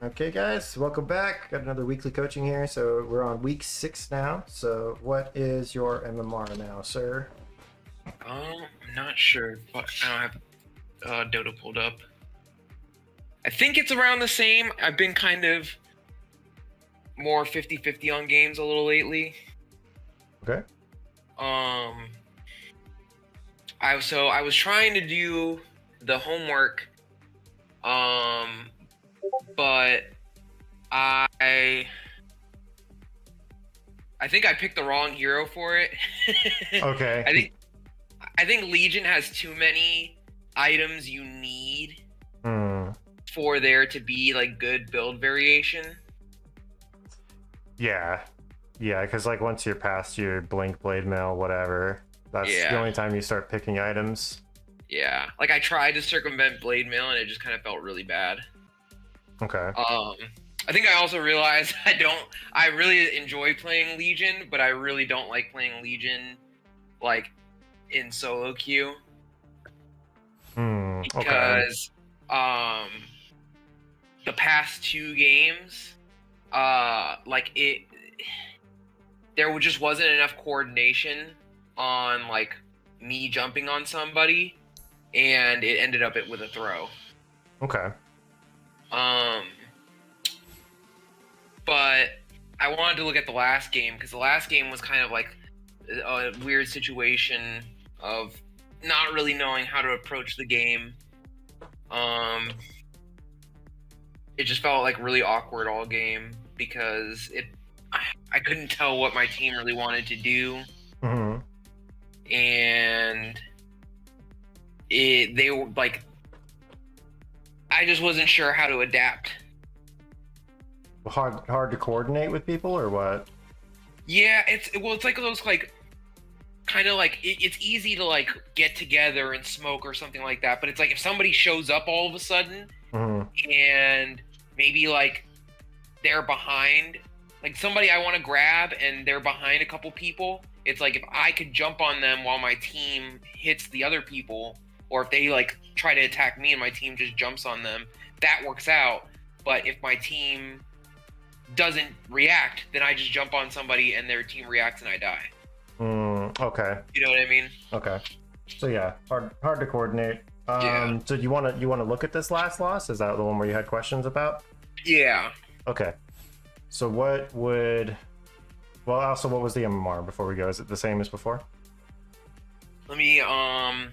Okay, guys, welcome back. Got another weekly coaching here. So we're on week 6 now. So what is your MMR now, sir? I'm not sure, but I don't have Dota pulled up. I think it's around the same. I've been kind of more 50-50 on games a little lately. Okay. I was trying to do the homework, but I think I picked the wrong hero for it. Okay. I think Legion has too many items you need for there to be like good build variation. Yeah. Yeah, because like once you're past your Blink, Blade Mail, whatever, that's the only time you start picking items. Yeah. Like I tried to circumvent Blade Mail and it just kind of felt really bad. Okay. I think I also realized I really enjoy playing Legion, but I really don't like playing Legion like in solo queue. Because the past 2 games, there just wasn't enough coordination on like me jumping on somebody, and it ended up with a throw. Okay. But I wanted to look at the last game because the last game was kind of like a weird situation of not really knowing how to approach the game. It just felt like really awkward all game because I couldn't tell what my team really wanted to do, and they were like, I just wasn't sure how to adapt. Hard to coordinate with people, or what? Yeah, it's like those like kind of like it's easy to like get together and smoke or something like that, but it's like if somebody shows up all of a sudden and maybe like they're behind, like somebody I want to grab and they're behind a couple people, it's like if I could jump on them while my team hits the other people, or if they like try to attack me and my team just jumps on them, that works out. But if my team doesn't react, then I just jump on somebody and their team reacts and I die. Okay. You know what I mean? Okay. So yeah, hard to coordinate. Yeah. So you want to look at this last loss? Is that the one where you had questions about? Yeah. Okay. So what was the MMR before we go? Is it the same as before? Let me I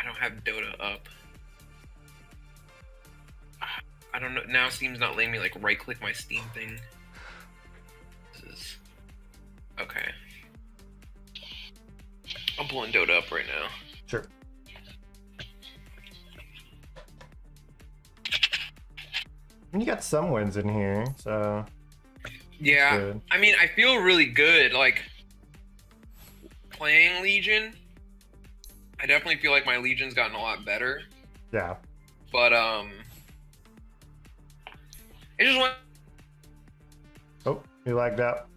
don't have Dota up. I don't know. Now Steam's not letting me like right click my Steam thing. Okay. I'm pulling Dota up right now. Sure. You got some wins in here, so yeah. good. I mean, I feel really good like playing Legion. I definitely feel like my Legion's gotten a lot better. Yeah. But it just went. Oh, you lagged out.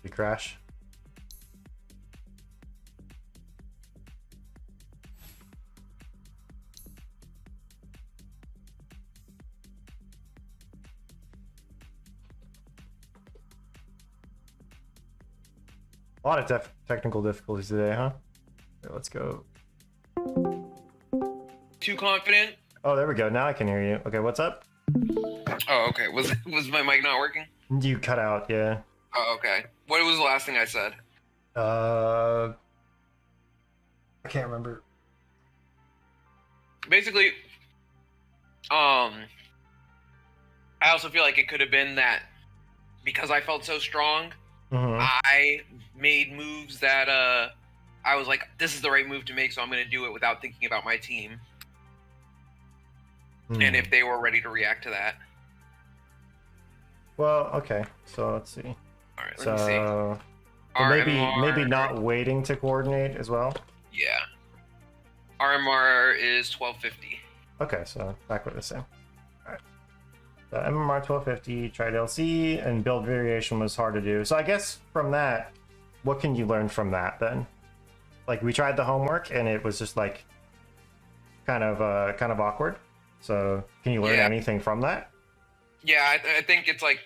You crash. A lot of technical difficulties today, huh? Okay, let's go. Too confident? Oh, there we go. Now I can hear you. Okay, what's up? Oh, okay. Was my mic not working? You cut out, yeah. Oh, okay. What was the last thing I said? I can't remember. Basically, I also feel like it could have been that because I felt so strong, I made moves that I was like, this is the right move to make, so I'm going to do it without thinking about my team. And if they were ready to react to that. Well, okay. So let's see. All right, let me see. So maybe not waiting to coordinate as well. Yeah. RMR is 1250. Okay, so back with the same. All right. So MMR 1250, tried LC, and build variation was hard to do. So I guess from that, what can you learn from that then? Like we tried the homework and it was just like kind of awkward. So can you learn anything from that? Yeah, I think it's like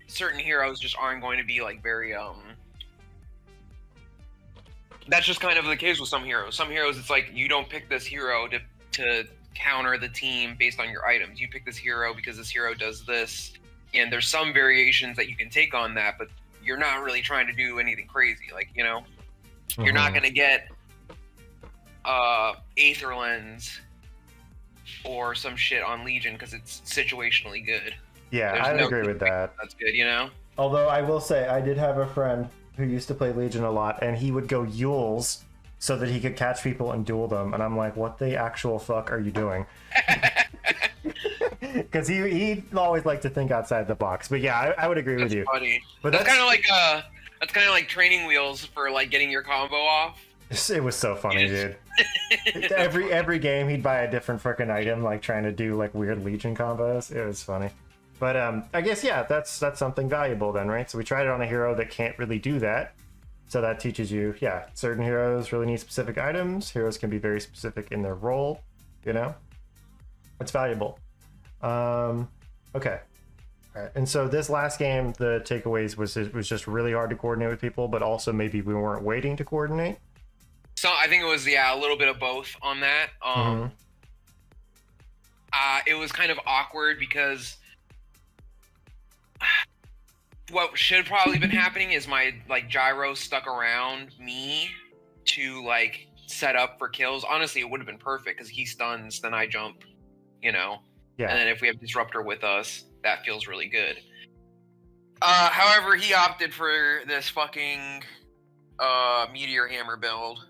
certain heroes just aren't going to be like very that's just kind of the case with some heroes. Some heroes, it's like you don't pick this hero to counter the team based on your items. You pick this hero because this hero does this, and there's some variations that you can take on that, but you're not really trying to do anything crazy. Like, you know, you're not going to get Aether Lens or some shit on Legion because it's situationally good. Yeah, I would agree with that. That's good, you know? Although I will say, I did have a friend who used to play Legion a lot, and he would go Yules so that he could catch people and duel them. And I'm like, what the actual fuck are you doing? Because he always liked to think outside the box. But yeah, I would agree with you. Funny. But that's kind of like training wheels for like getting your combo off. It was so funny, dude. every game he'd buy a different freaking item, like trying to do like weird Legion combos. It was funny. But I guess yeah, that's something valuable then, right? So we tried it on a hero that can't really do that. So that teaches you, yeah, certain heroes really need specific items. Heroes can be very specific in their role, you know? It's valuable. Okay. All right. And so this last game, the takeaways was it was just really hard to coordinate with people, but also maybe we weren't waiting to coordinate. So I think it was a little bit of both on that. It was kind of awkward because what should probably been happening is my like gyro stuck around me to like set up for kills. Honestly, it would have been perfect because he stuns, then I jump, you know. Yeah. And then if we have disruptor with us, that feels really good. However, he opted for this fucking meteor hammer build.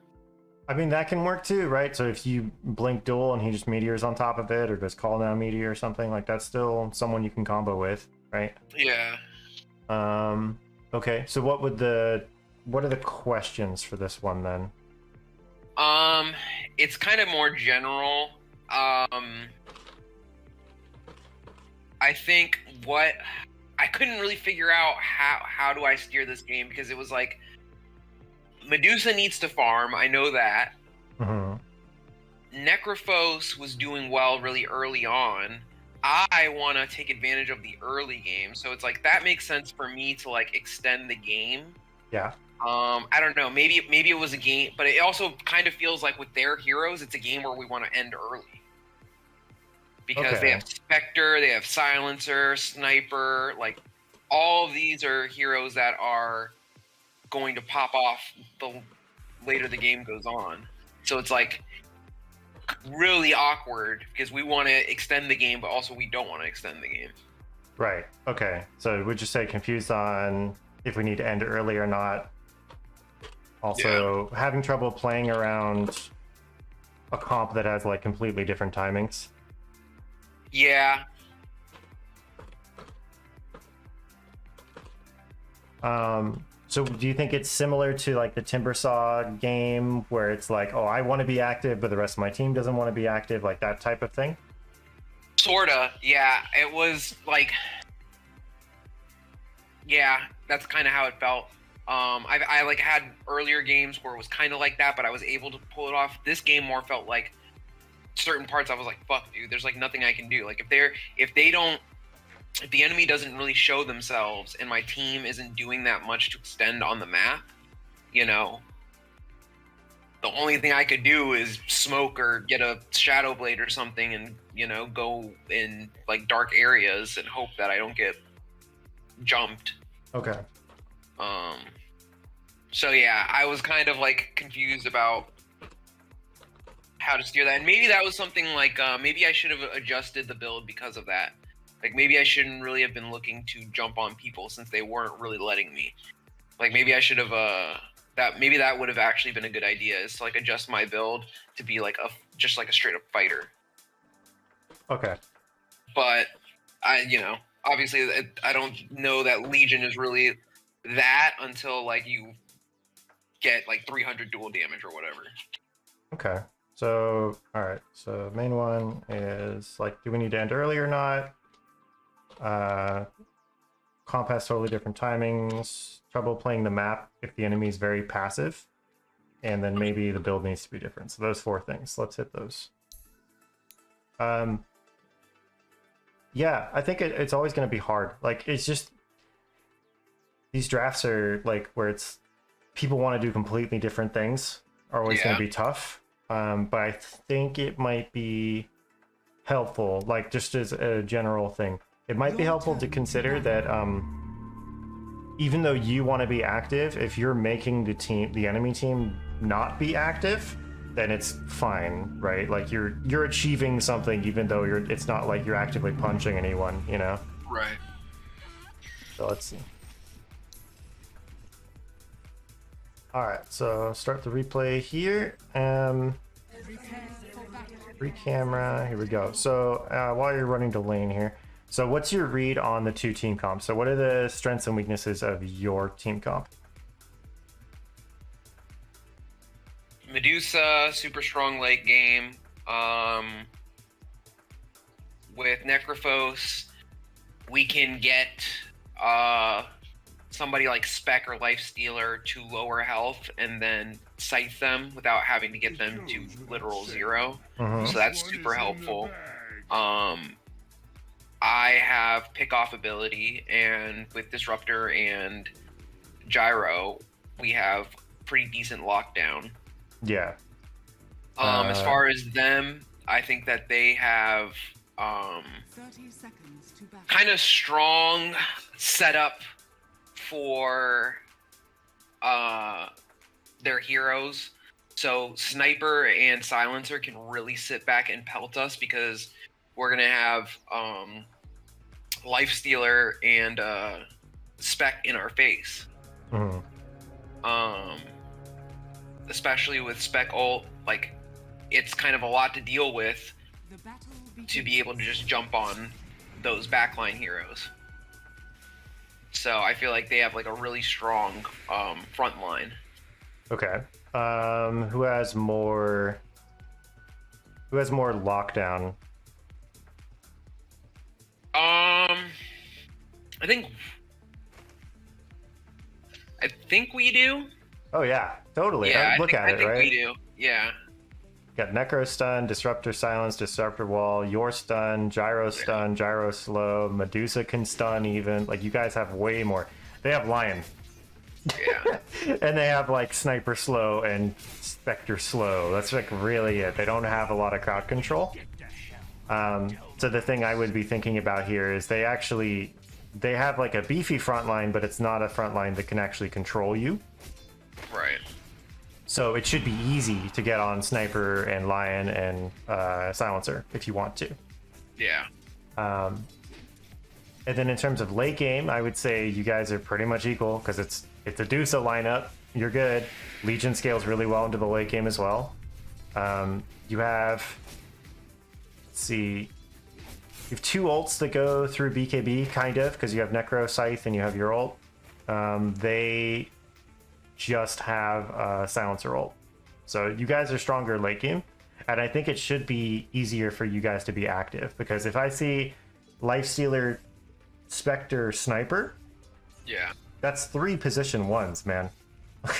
I mean, that can work too, right? So if you blink duel and he just meteors on top of it, or just call down meteor or something, like that's still someone you can combo with, right? Yeah. Okay, so what are the questions for this one then? It's kind of more general. I think I couldn't really figure out how do I steer this game, because it was like Medusa needs to farm, I know that. Necrophos was doing well really early on. I want to take advantage of the early game, so it's like that makes sense for me to like extend the game. Yeah. I don't know, maybe it was a game, but it also kind of feels like with their heroes, it's a game where we want to end early. Because they have Spectre, they have Silencer, Sniper, like all of these are heroes that are going to pop off the later the game goes on. So it's like really awkward because we want to extend the game, but also we don't want to extend the game. Right. Okay. So would you say confused on if we need to end early or not? Also, having trouble playing around a comp that has like completely different timings. Yeah. So do you think it's similar to like the Timbersaw game where it's like, oh, I want to be active, but the rest of my team doesn't want to be active, like that type of thing? Sorta, yeah. It was like, yeah, that's kind of how it felt. I like had earlier games where it was kind of like that, but I was able to pull it off. This game more felt like certain parts I was like, fuck, dude, there's like nothing I can do. Like if the enemy doesn't really show themselves and my team isn't doing that much to extend on the map, you know, the only thing I could do is smoke or get a Shadow Blade or something and, you know, go in like dark areas and hope that I don't get jumped. Okay. So yeah, I was kind of like confused about how to steer that. And maybe that was something like, maybe I should have adjusted the build because of that. Like maybe I shouldn't really have been looking to jump on people since they weren't really letting me. Like maybe I should have, maybe that would have actually been a good idea, is to like adjust my build to be like just like a straight up fighter. Okay. But obviously I don't know that Legion is really that until like you get like 300 dual damage or whatever. Okay. So, all right. So main one is like, do we need to end early or not? comp has totally different timings, trouble playing the map if the enemy is very passive, and then maybe the build needs to be different. So those 4 things. Let's hit those. Yeah, I think it's always going to be hard. Like, it's just these drafts are like where it's people want to do completely different things are always going to be tough. But I think it might be helpful, like just as a general thing, it might be helpful to consider that even though you want to be active, if you're making the enemy team not be active, then it's fine, right? Like you're achieving something even though it's not like you're actively punching anyone, you know? Right. So let's see. All right, so start the replay here. Free camera, here we go. So while you're running to lane here, so what's your read on the 2 team comps? So what are the strengths and weaknesses of your team comp? Medusa, super strong late game. With Necrophos, we can get somebody like Spec or Lifestealer to lower health and then scythe them without having to get them to literal 0. So that's super helpful. I have pick off ability, and with Disruptor and Gyro, we have pretty decent lockdown. Yeah. As far as them, I think that they have 30 seconds to battle. kind of strong setup for their heroes. So Sniper and Silencer can really sit back and pelt us because we're gonna have Lifestealer and Spec in our face. Especially with Spec ult, like it's kind of a lot to deal with to be able to just jump on those backline heroes. So I feel like they have like a really strong front line. Okay. Who has more lockdown? I think we do. Oh yeah, totally. Yeah, Look at I it, think right? we do. Yeah. Got Necro stun, Disruptor silence, Disruptor wall, your stun, Gyro stun, Gyro slow, Medusa can stun even. Like you guys have way more. They have Lion. Yeah. And they have like Sniper slow and Spectre slow. That's like really it. They don't have a lot of crowd control. So the thing I would be thinking about here is they have like a beefy front line, but it's not a front line that can actually control you. Right. So it should be easy to get on Sniper and Lion and Silencer if you want to. Yeah. And then in terms of late game, I would say you guys are pretty much equal because it's a Dusa lineup. You're good. Legion scales really well into the late game as well. You have, let's see, you have 2 ults that go through BKB, kind of, because you have Necro, Scythe, and you have your ult. They just have Silencer ult. So you guys are stronger late game, and I think it should be easier for you guys to be active, because if I see Lifestealer, Spectre, Sniper, Yeah. that's 3 position 1s, man.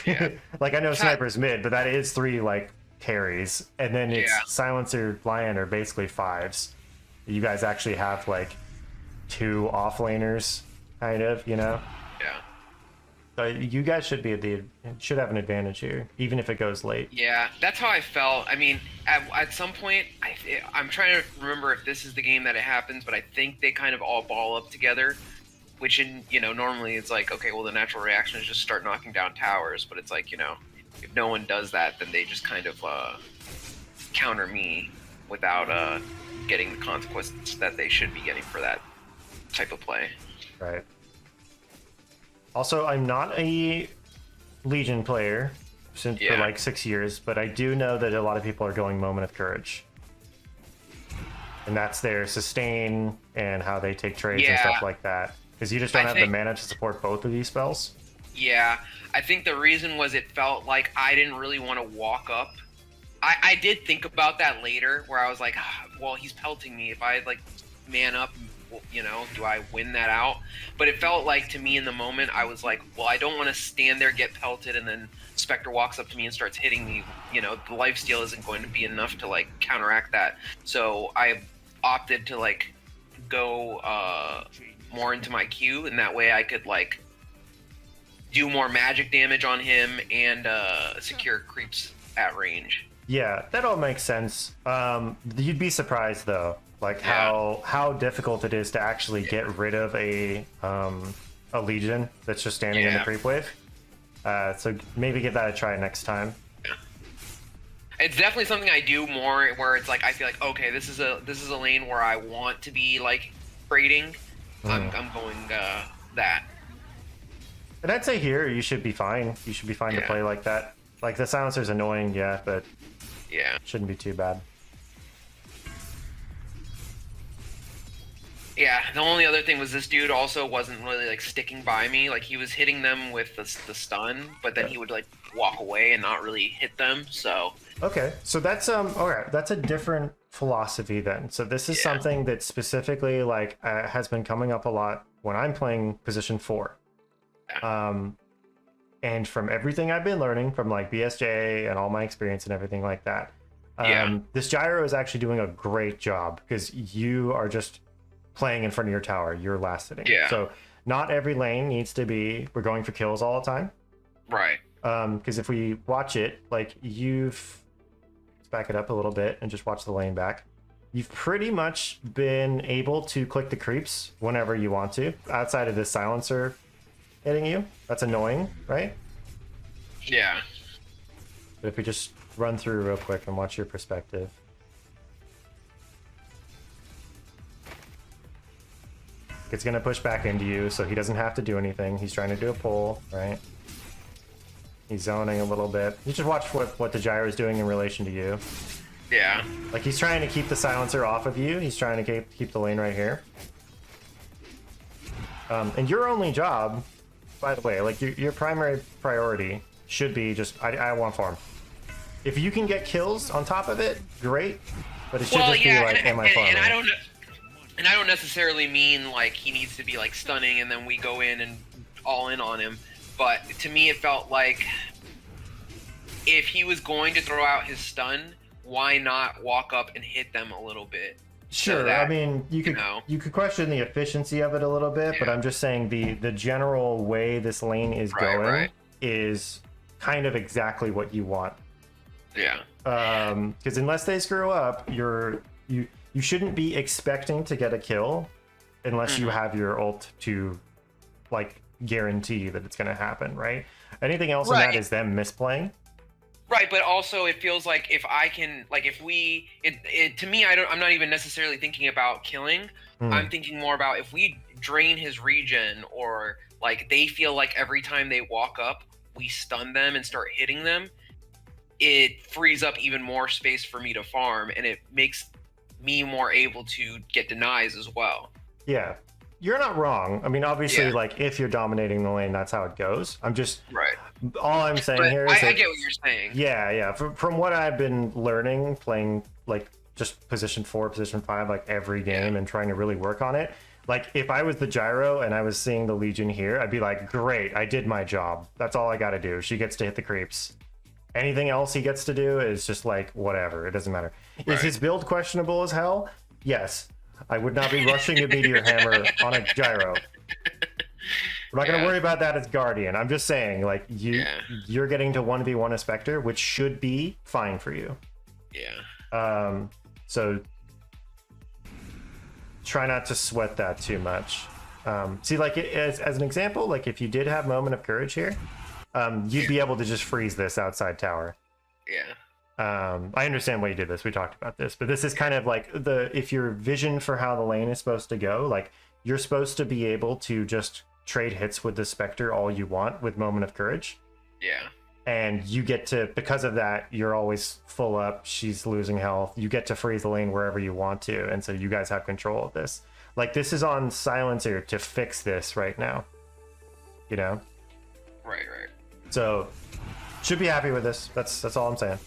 Yeah. Like I know Sniper's mid, but that is 3 like carries, and then it's Silencer, Lion are basically 5s. You guys actually have like 2 offlaners, kind of, you know. Yeah. So you guys should have an advantage here, even if it goes late. Yeah, that's how I felt. I mean, at some point, I'm trying to remember if this is the game that it happens, but I think they kind of all ball up together, which normally it's like, okay, well, the natural reaction is just start knocking down towers, but it's like, if no one does that, then they just kind of counter me without getting the consequences that they should be getting for that type of play. Right. Also, I'm not a Legion player for like 6 years, but I do know that a lot of people are going Moment of Courage. And that's their sustain and how they take trades and stuff like that. Because you just don't have the mana to support both of these spells. Yeah, I think the reason was it felt like I didn't really want to walk up. I did think about that later, where I was like, well, he's pelting me. If I like man up, you know, do I win that out? But it felt like to me in the moment, I was like, well, I don't want to stand there, get pelted, and then Spectre walks up to me and starts hitting me. You know, the lifesteal isn't going to be enough to like counteract that. So I opted to like go more into my Q, and that way I could like do more magic damage on him and secure creeps at range. Yeah, that all makes sense. You'd be surprised though, like how difficult it is to actually get rid of a Legion that's just standing in the creep wave. So maybe give that a try next time. Yeah. It's definitely something I do more where it's like I feel like, okay, this is a lane where I want to be like trading. I'm going that. And I'd say here you should be fine. You should be fine to play like that. Like the silencer's annoying, yeah, but shouldn't be too bad. Yeah, the only other thing was this dude also wasn't really like sticking by me. Like he was hitting them with the stun, but then he would like walk away and not really hit them. So okay, so that's alright. That's a different philosophy then. So this is something that specifically like has been coming up a lot when I'm playing position 4. And from everything I've been learning from like BSJ and all my experience and everything like that, this gyro is actually doing a great job because you are just playing in front of your tower. You're last hitting. So not every lane needs to be we're going for kills all the time. Right. Because if we watch it, like let's back it up a little bit and just watch the lane back. You've pretty much been able to click the creeps whenever you want to, outside of this silencer hitting you. That's annoying, right? Yeah. But if we just run through real quick and watch your perspective. It's going to push back into you, so he doesn't have to do anything. He's trying to do a pull, right? He's zoning a little bit. You just watch what the gyro is doing in relation to you. Yeah. Like he's trying to keep the silencer off of you. He's trying to keep the lane right here. And your only job, by the way, like your primary priority should be just I want farm. If you can get kills on top of it, great. But it should just be like, am I farming? And I don't necessarily mean like he needs to be like stunning and then we go in and all in on him. But to me, it felt like if he was going to throw out his stun, why not walk up and hit them a little bit? Sure, so that, I mean, you could question the efficiency of it a little bit, but I'm just saying the general way this lane is going is kind of exactly what you want. Yeah. Because unless they screw up, you shouldn't be expecting to get a kill unless you have your ult to like guarantee that it's going to happen, right? Anything else in that is them misplaying. Right, but also it feels like if I can, like if we, to me, I'm not even necessarily thinking about killing. I'm thinking more about if we drain his regen or like they feel like every time they walk up, we stun them and start hitting them, it frees up even more space for me to farm and it makes me more able to get denies as well. Yeah. You're not wrong. I mean, obviously, like, if you're dominating the lane, that's how it goes. I'm just... Right. All I'm saying here is... I get what you're saying. Yeah, yeah. From what I've been learning, playing, like, just position 4, position 5, like, every game and trying to really work on it, like, if I was the gyro and I was seeing the Legion here, I'd be like, great, I did my job. That's all I gotta do. She gets to hit the creeps. Anything else he gets to do is just, like, whatever. It doesn't matter. Right. Is his build questionable as hell? Yes. I would not be rushing a meteor hammer on a gyro. We're not going to worry about that as Guardian. I'm just saying, like, you're getting to 1v1 a Spectre, which should be fine for you. Yeah. So try not to sweat that too much. See, like, as an example, like, if you did have Moment of Courage here, you'd be able to just freeze this outside tower. Yeah. I understand why you did this. We talked about this, but this is kind of like if your vision for how the lane is supposed to go, like you're supposed to be able to just trade hits with the Spectre all you want with Moment of Courage. Yeah. And you get to, because of that, you're always full up. She's losing health. You get to freeze the lane wherever you want to. And so you guys have control of this. Like this is on Silencer to fix this right now, you know? Right. So should be happy with this. That's all I'm saying.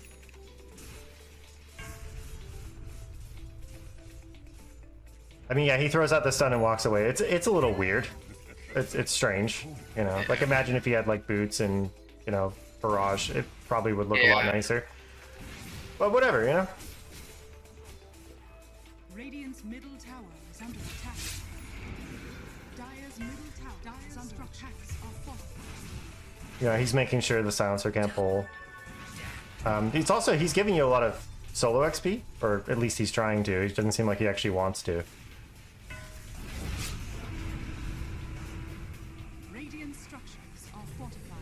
I mean, yeah, he throws out the stun and walks away. It's a little weird. It's strange, you know. Like, imagine if he had like boots and, you know, barrage. It probably would look a lot nicer. But whatever, you know. Radiant's middle tower is under attack. Dire's middle tower is under attack. You know, he's making sure the silencer can't pull. He's giving you a lot of solo XP, or at least he's trying to. He doesn't seem like he actually wants to. Radiant structures are fortified.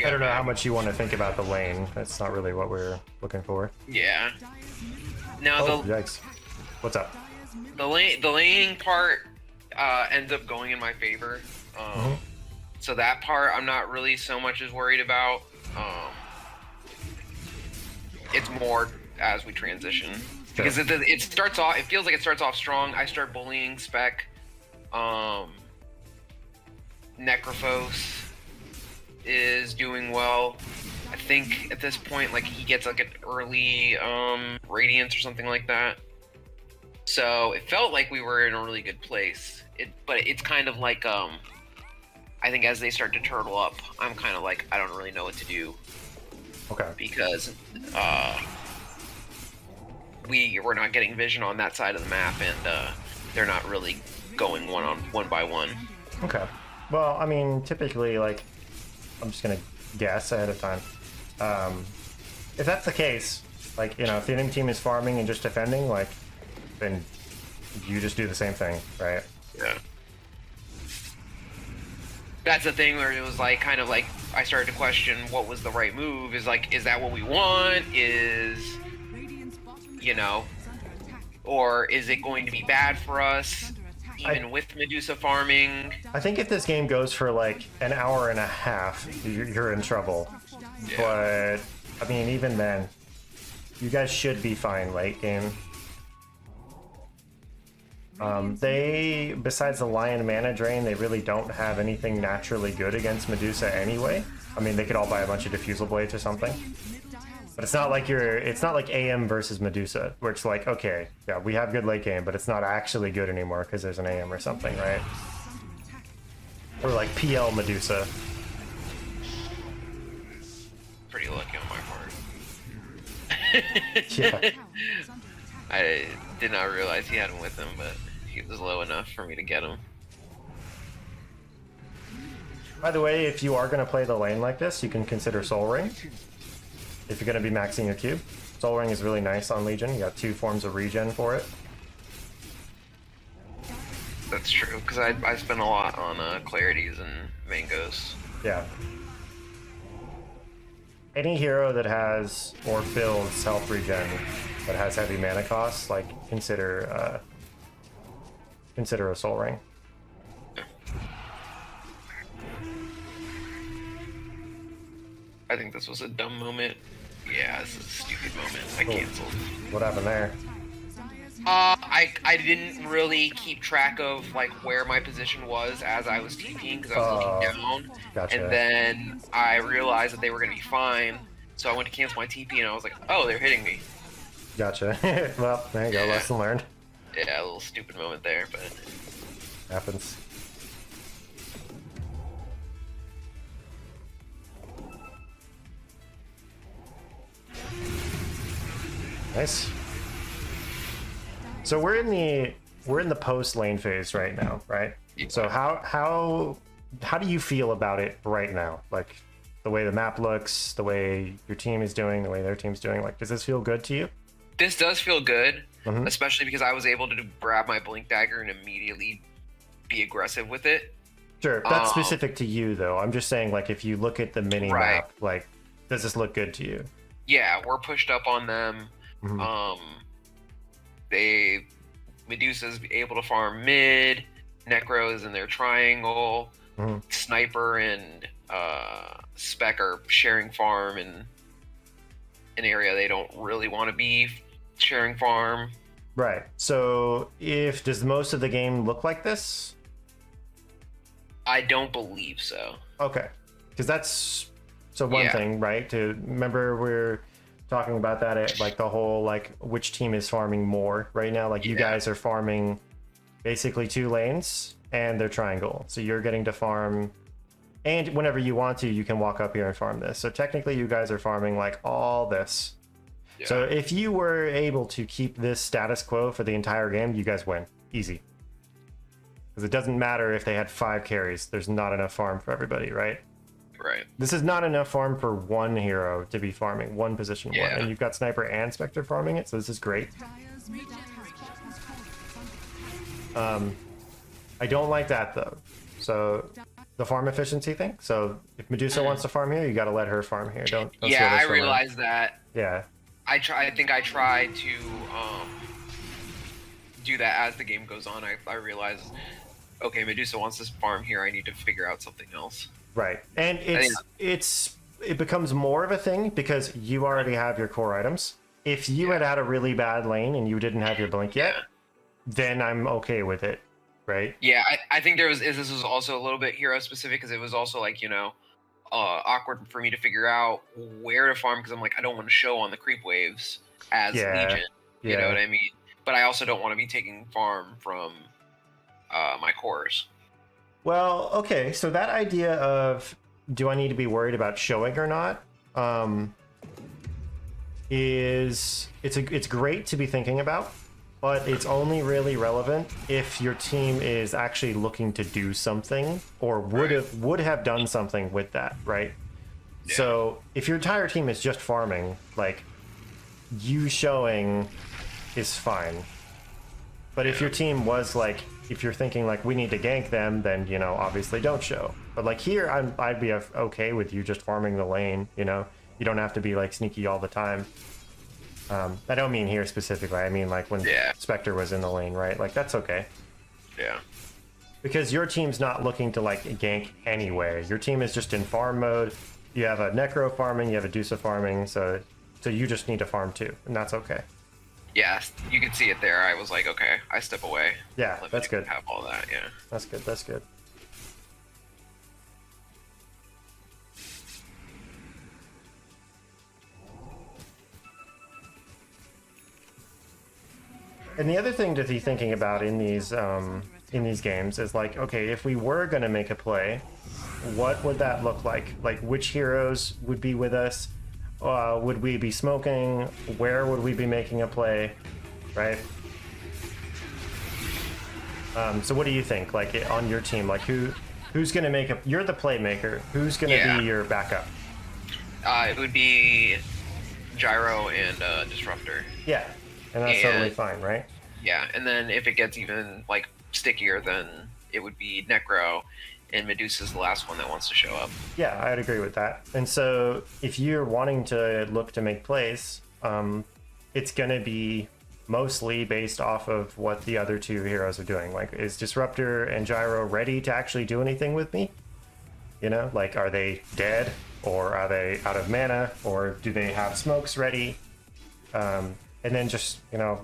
I don't know how much you want to think about the lane. That's not really what we're looking for. Yeah. Now Oh, yikes. What's up? the laning part ends up going in my favor. So that part I'm not really so much as worried about. It's more as we transition. Because it starts off, it feels like it starts off strong. I start bullying Spec. Necrophos is doing well. I think at this point, like, he gets like an early Radiance or something like that. So it felt like we were in a really good place. But it's kind of like, I think as they start to turtle up, I'm kind of like, I don't really know what to do. Okay. Because we're not getting vision on that side of the map, and they're not really going one by one. Okay. Well, I mean, typically, like, I'm just gonna guess ahead of time. If that's the case, like, you know, if the enemy team is farming and just defending, like, then you just do the same thing, right? Yeah. That's the thing where it was like, kind of like, I started to question what was the right move. Is like, is that what we want? Is, you know, or is it going to be bad for us, even with Medusa farming? I think if this game goes for like an hour and a half, you're in trouble. Yeah. But, I mean, even then, you guys should be fine late game. They, besides the Lion Mana Drain, they really don't have anything naturally good against Medusa anyway. I mean, they could all buy a bunch of Diffusal Blades or something. But it's not like it's not like AM versus Medusa, where it's like, okay, yeah, we have good late game, but it's not actually good anymore because there's an AM or something, right? Or like PL Medusa. Pretty lucky on my part. Yeah. I did not realize he had him with him, but he was low enough for me to get him. By the way, if you are going to play the lane like this, you can consider Soul Ring. If you're going to be maxing your cube. Soul Ring is really nice on Legion. You got 2 forms of regen for it. That's true, because I spent a lot on Clarities and Mangoes. Yeah. Any hero that has or builds health regen that has heavy mana costs, like, consider a Soul Ring. I think this was a dumb moment. Yeah, this is a stupid moment. I canceled. What happened there? I didn't really keep track of like where my position was as I was TPing because I was looking down. Gotcha. And then I realized that they were gonna be fine, so I went to cancel my TP and I was like, oh, they're hitting me. Gotcha. Well, there you go. Yeah. Lesson learned. Yeah, a little stupid moment there, but Happens. Nice. So we're in the post lane phase right now, right? Yeah. So how do you feel about it right now? Like the way the map looks, the way your team is doing, the way their team's doing. Like, does this feel good to you? this does feel good, Mhm. especially because I was able to grab my Blink Dagger and immediately be aggressive with it. Sure, that's specific to you though. I'm just saying, like, if you look at the mini Right. map, like, does this look good to you? Yeah, we're pushed up on them. Mhm. Medusa's able to farm mid, Necro's in their triangle, Mhm. Sniper and Spec are sharing farm in an area they don't really want to be sharing farm. Right. So, does most of the game look like this? I don't believe so. Okay, because that's So one Yeah. thing, right? To remember, we're talking about that at like the whole like which team is farming more right now. Like you Yeah. guys are farming basically 2 lanes and they're triangle. So you're getting to farm, and whenever you want to, you can walk up here and farm this. So technically, you guys are farming like all this. Yeah. So if you were able to keep this status quo for the entire game, you guys win. Easy. Because it doesn't matter if they had 5 carries. There's not enough farm for everybody, right? Right. This is not enough farm for one hero to be farming, one position one. Yeah. And you've got Sniper and Spectre farming it, so this is great. Dire's middle tower has fallen. Is under attack. I don't like that, though. So, the farm efficiency thing. So, if Medusa wants to farm here, you gotta let her farm here. Don't steal Yeah, this I from her. realized that. Yeah. I think I tried to do that as the game goes on. I realized, okay, Medusa wants this farm here. I need to figure out something else. Right. And it becomes more of a thing because you already have your core items. If you had a really bad lane and you didn't have your blink yet, then I'm okay with it, right? Yeah, I think this was also a little bit hero specific because it was also like, awkward for me to figure out where to farm because I'm like, I don't want to show on the creep waves as Legion. You know what I mean? But I also don't want to be taking farm from my cores. Well, okay, so that idea of do I need to be worried about showing or not it's great to be thinking about, but it's only really relevant if your team is actually looking to do something or would have done something with that, right? Yeah. So if your entire team is just farming, like you showing is fine. But if your team was like, if you're thinking like we need to gank them, then obviously don't show. But like here, I'd be okay with you just farming the lane. You don't have to be like sneaky all the time. I don't mean here specifically. I mean like when Spectre was in the lane, right? Like that's okay. Yeah. Because your team's not looking to like gank anyway. Your team is just in farm mode. You have a Necro farming, you have a Dusa farming, so you just need to farm too, and that's okay. Yeah, you can see it there. I was like, okay, I step away. Yeah, Let that's me good. Have all that, yeah. That's good. That's good. And the other thing to be thinking about in these games is like, okay, if we were gonna make a play, what would that look like? Like, which heroes would be with us? Would we be smoking? Where would we be making a play? Right? So what do you think? Like on your team, like who's gonna make a? You're the playmaker. Who's gonna be your backup? It would be Gyro and Disruptor. Yeah, and that's totally fine, right? Yeah, and then if it gets even like stickier, then it would be Necro, and Medusa's the last one that wants to show up. Yeah, I'd agree with that. And so if you're wanting to look to make plays, it's gonna be mostly based off of what the other 2 heroes are doing. Like, is Disruptor and Gyro ready to actually do anything with me? Like, are they dead? Or are they out of mana? Or do they have smokes ready? And then just,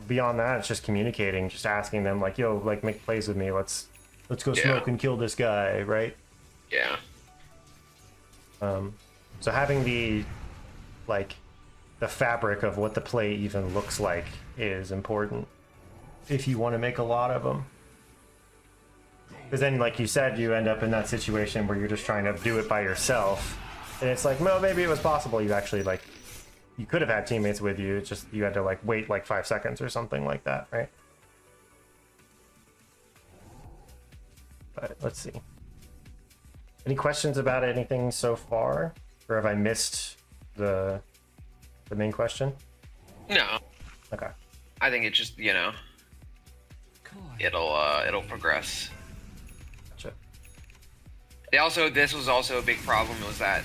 beyond that, it's just communicating, just asking them, like, yo, like, make plays with me. Let's go smoke and kill this guy, right? Yeah. So having the fabric of what the play even looks like is important if you want to make a lot of them. Because then, like you said, you end up in that situation where you're just trying to do it by yourself. And it's like, well, maybe it was possible you actually, like, you could have had teammates with you, it's just you had to, like, wait, like, 5 seconds or something like that, right? But let's see. Any questions about anything so far? Or have I missed the main question? No. Okay. I think it's just, it'll progress. Gotcha. This was also a big problem, was that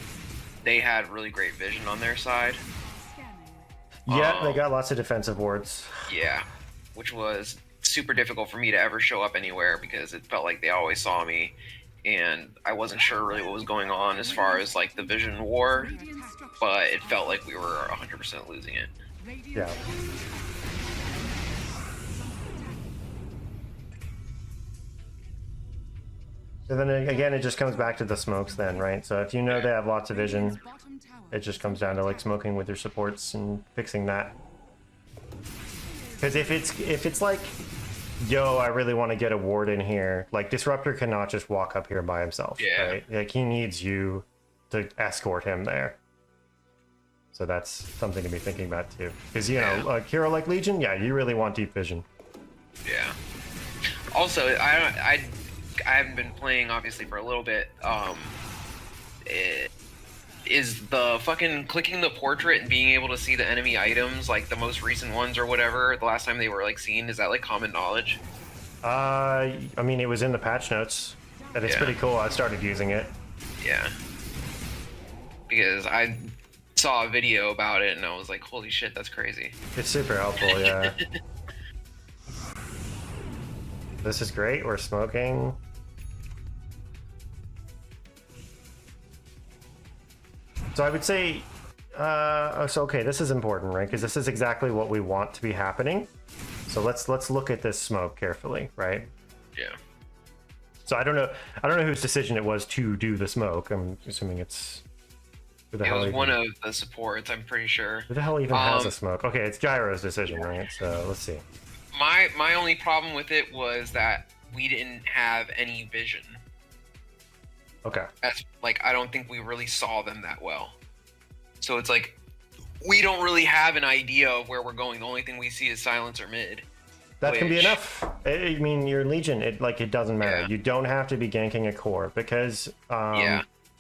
they had really great vision on their side. Scanning. Yeah, they got lots of defensive wards. Yeah, which was super difficult for me to ever show up anywhere because it felt like they always saw me, and I wasn't sure really what was going on as far as like the vision war, but it felt like we were 100% losing it. Yeah. And then again, it just comes back to the smokes then, right? So if you know they have lots of vision, Bottom tower it just comes down to like smoking with your supports and fixing that. Because if it's like, yo, I really want to get a ward in here, like Disruptor cannot just walk up here by himself, right? Like he needs you to escort him there. So that's something to be thinking about too. Because you know, like hero like Legion, yeah, you really want deep vision. Yeah. Also, I haven't been playing obviously for a little bit. Is the fucking clicking the portrait and being able to see the enemy items, like the most recent ones or whatever, the last time they were like seen, is that like common knowledge? I mean, it was in the patch notes, and it's pretty cool. I started using it. Yeah. Because I saw a video about it and I was like, holy shit, that's crazy. It's super helpful, yeah. This is great. We're smoking. So I would say, so okay, this is important, right? Because this is exactly what we want to be happening. So let's look at this smoke carefully, right? Yeah. So I don't know whose decision it was to do the smoke. I'm assuming it's. Who the It hell was even, one of the supports, I'm pretty sure. Who the hell even has a smoke? Okay, it's Gyro's decision, right? So let's see. My only problem with it was that we didn't have any vision. Okay. As like I don't think we really saw them that well. So it's like we don't really have an idea of where we're going. The only thing we see is silence or mid. That can be enough. I mean, your Legion, it doesn't matter. Yeah. You don't have to be ganking a core because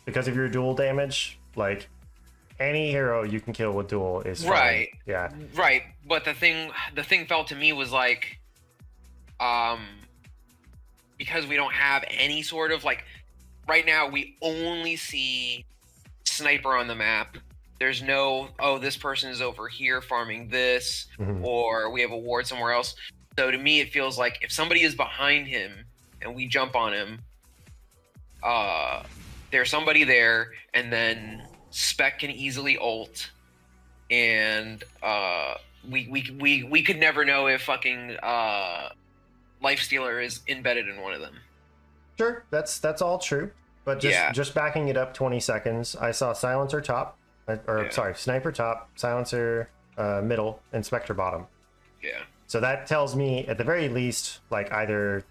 because of your dual damage. Like any hero you can kill with dual is fine. Right. Yeah. Right. But the thing felt to me was like, because we don't have any sort of like. Right now, we only see sniper on the map. There's no, oh, this person is over here farming this, or we have a ward somewhere else. So to me, it feels like if somebody is behind him and we jump on him, there's somebody there, and then Spec can easily ult, and we could never know if fucking Lifestealer is embedded in one of them. Sure, that's all true. But just backing it up 20 seconds, I saw Silencer top, sorry, Sniper top, Silencer middle, and Spectre bottom. Yeah. So that tells me, at the very least, like either,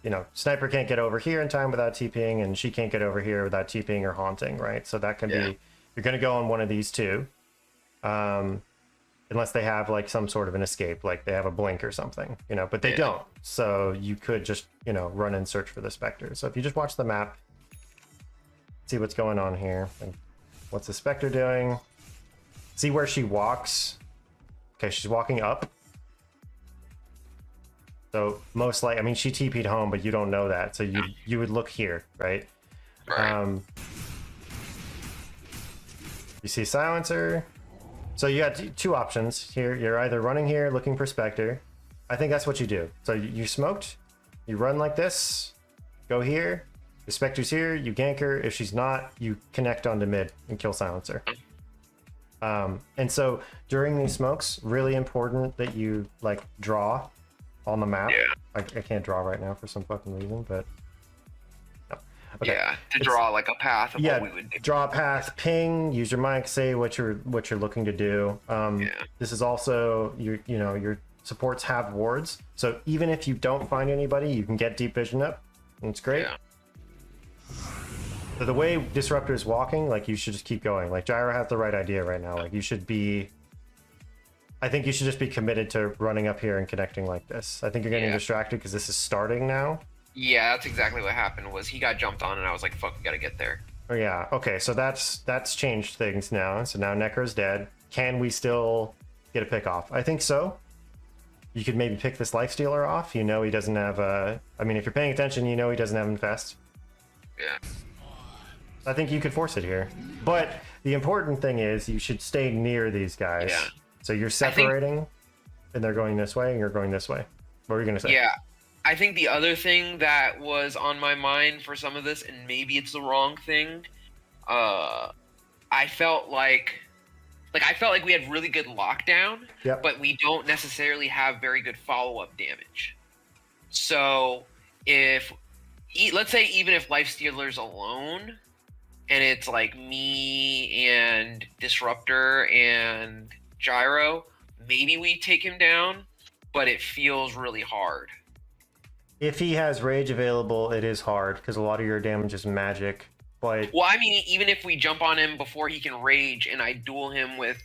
you know, Sniper can't get over here in time without TPing, and she can't get over here without TPing or haunting, right? So that can be, you're going to go on one of these two. Unless they have like some sort of an escape, like they have a blink or something, you know, but they don't. So you could just, you know, run and search for the Spectre. So if you just watch the map, see what's going on here. Like, what's the Spectre doing? See where she walks. Okay, she's walking up. So most likely, I mean, she TP'd home, but you don't know that. So you would look here, right? Right. You see Silencer. So you got two options here. You're either running here looking for Spectre. I think that's what you do. So you smoked, you run like this, go here, the Spectre's here, you gank her. If she's not, you connect onto mid and kill Silencer. And so during these smokes, really important that you like draw on the map. Yeah. I can't draw right now for some fucking reason, but no. Okay. Yeah, to draw like a path of what we would do. Draw a path, ping, use your mic, say what you're looking to do. This is also your supports have wards, so even if you don't find anybody, you can get deep vision up, and it's great. Yeah. So the way Disruptor is walking, like you should just keep going. Like Gyro has the right idea right now. Like I think you should just be committed to running up here and connecting like this. I think you're getting distracted because this is starting now. Yeah, that's exactly what happened. Was he got jumped on, and I was like, "Fuck, we gotta get there." Oh yeah. Okay, so that's changed things now. So now Necro's dead. Can we still get a pick off? I think so. You could maybe pick this Lifestealer off. You know he doesn't have I mean, if you're paying attention, you know he doesn't have Infest. Yeah. I think you could force it here. But the important thing is you should stay near these guys. Yeah. So you're separating, and they're going this way, and you're going this way. What were you gonna say? Yeah. I think the other thing that was on my mind for some of this, and maybe it's the wrong thing, I felt like we had really good lockdown, but we don't necessarily have very good follow-up damage. So if let's say even if Lifestealer's alone, and it's like me and Disruptor and Gyro, maybe we take him down, but it feels really hard. If he has Rage available, it is hard because a lot of your damage is magic. But Well, I mean, even if we jump on him before he can Rage and I duel him with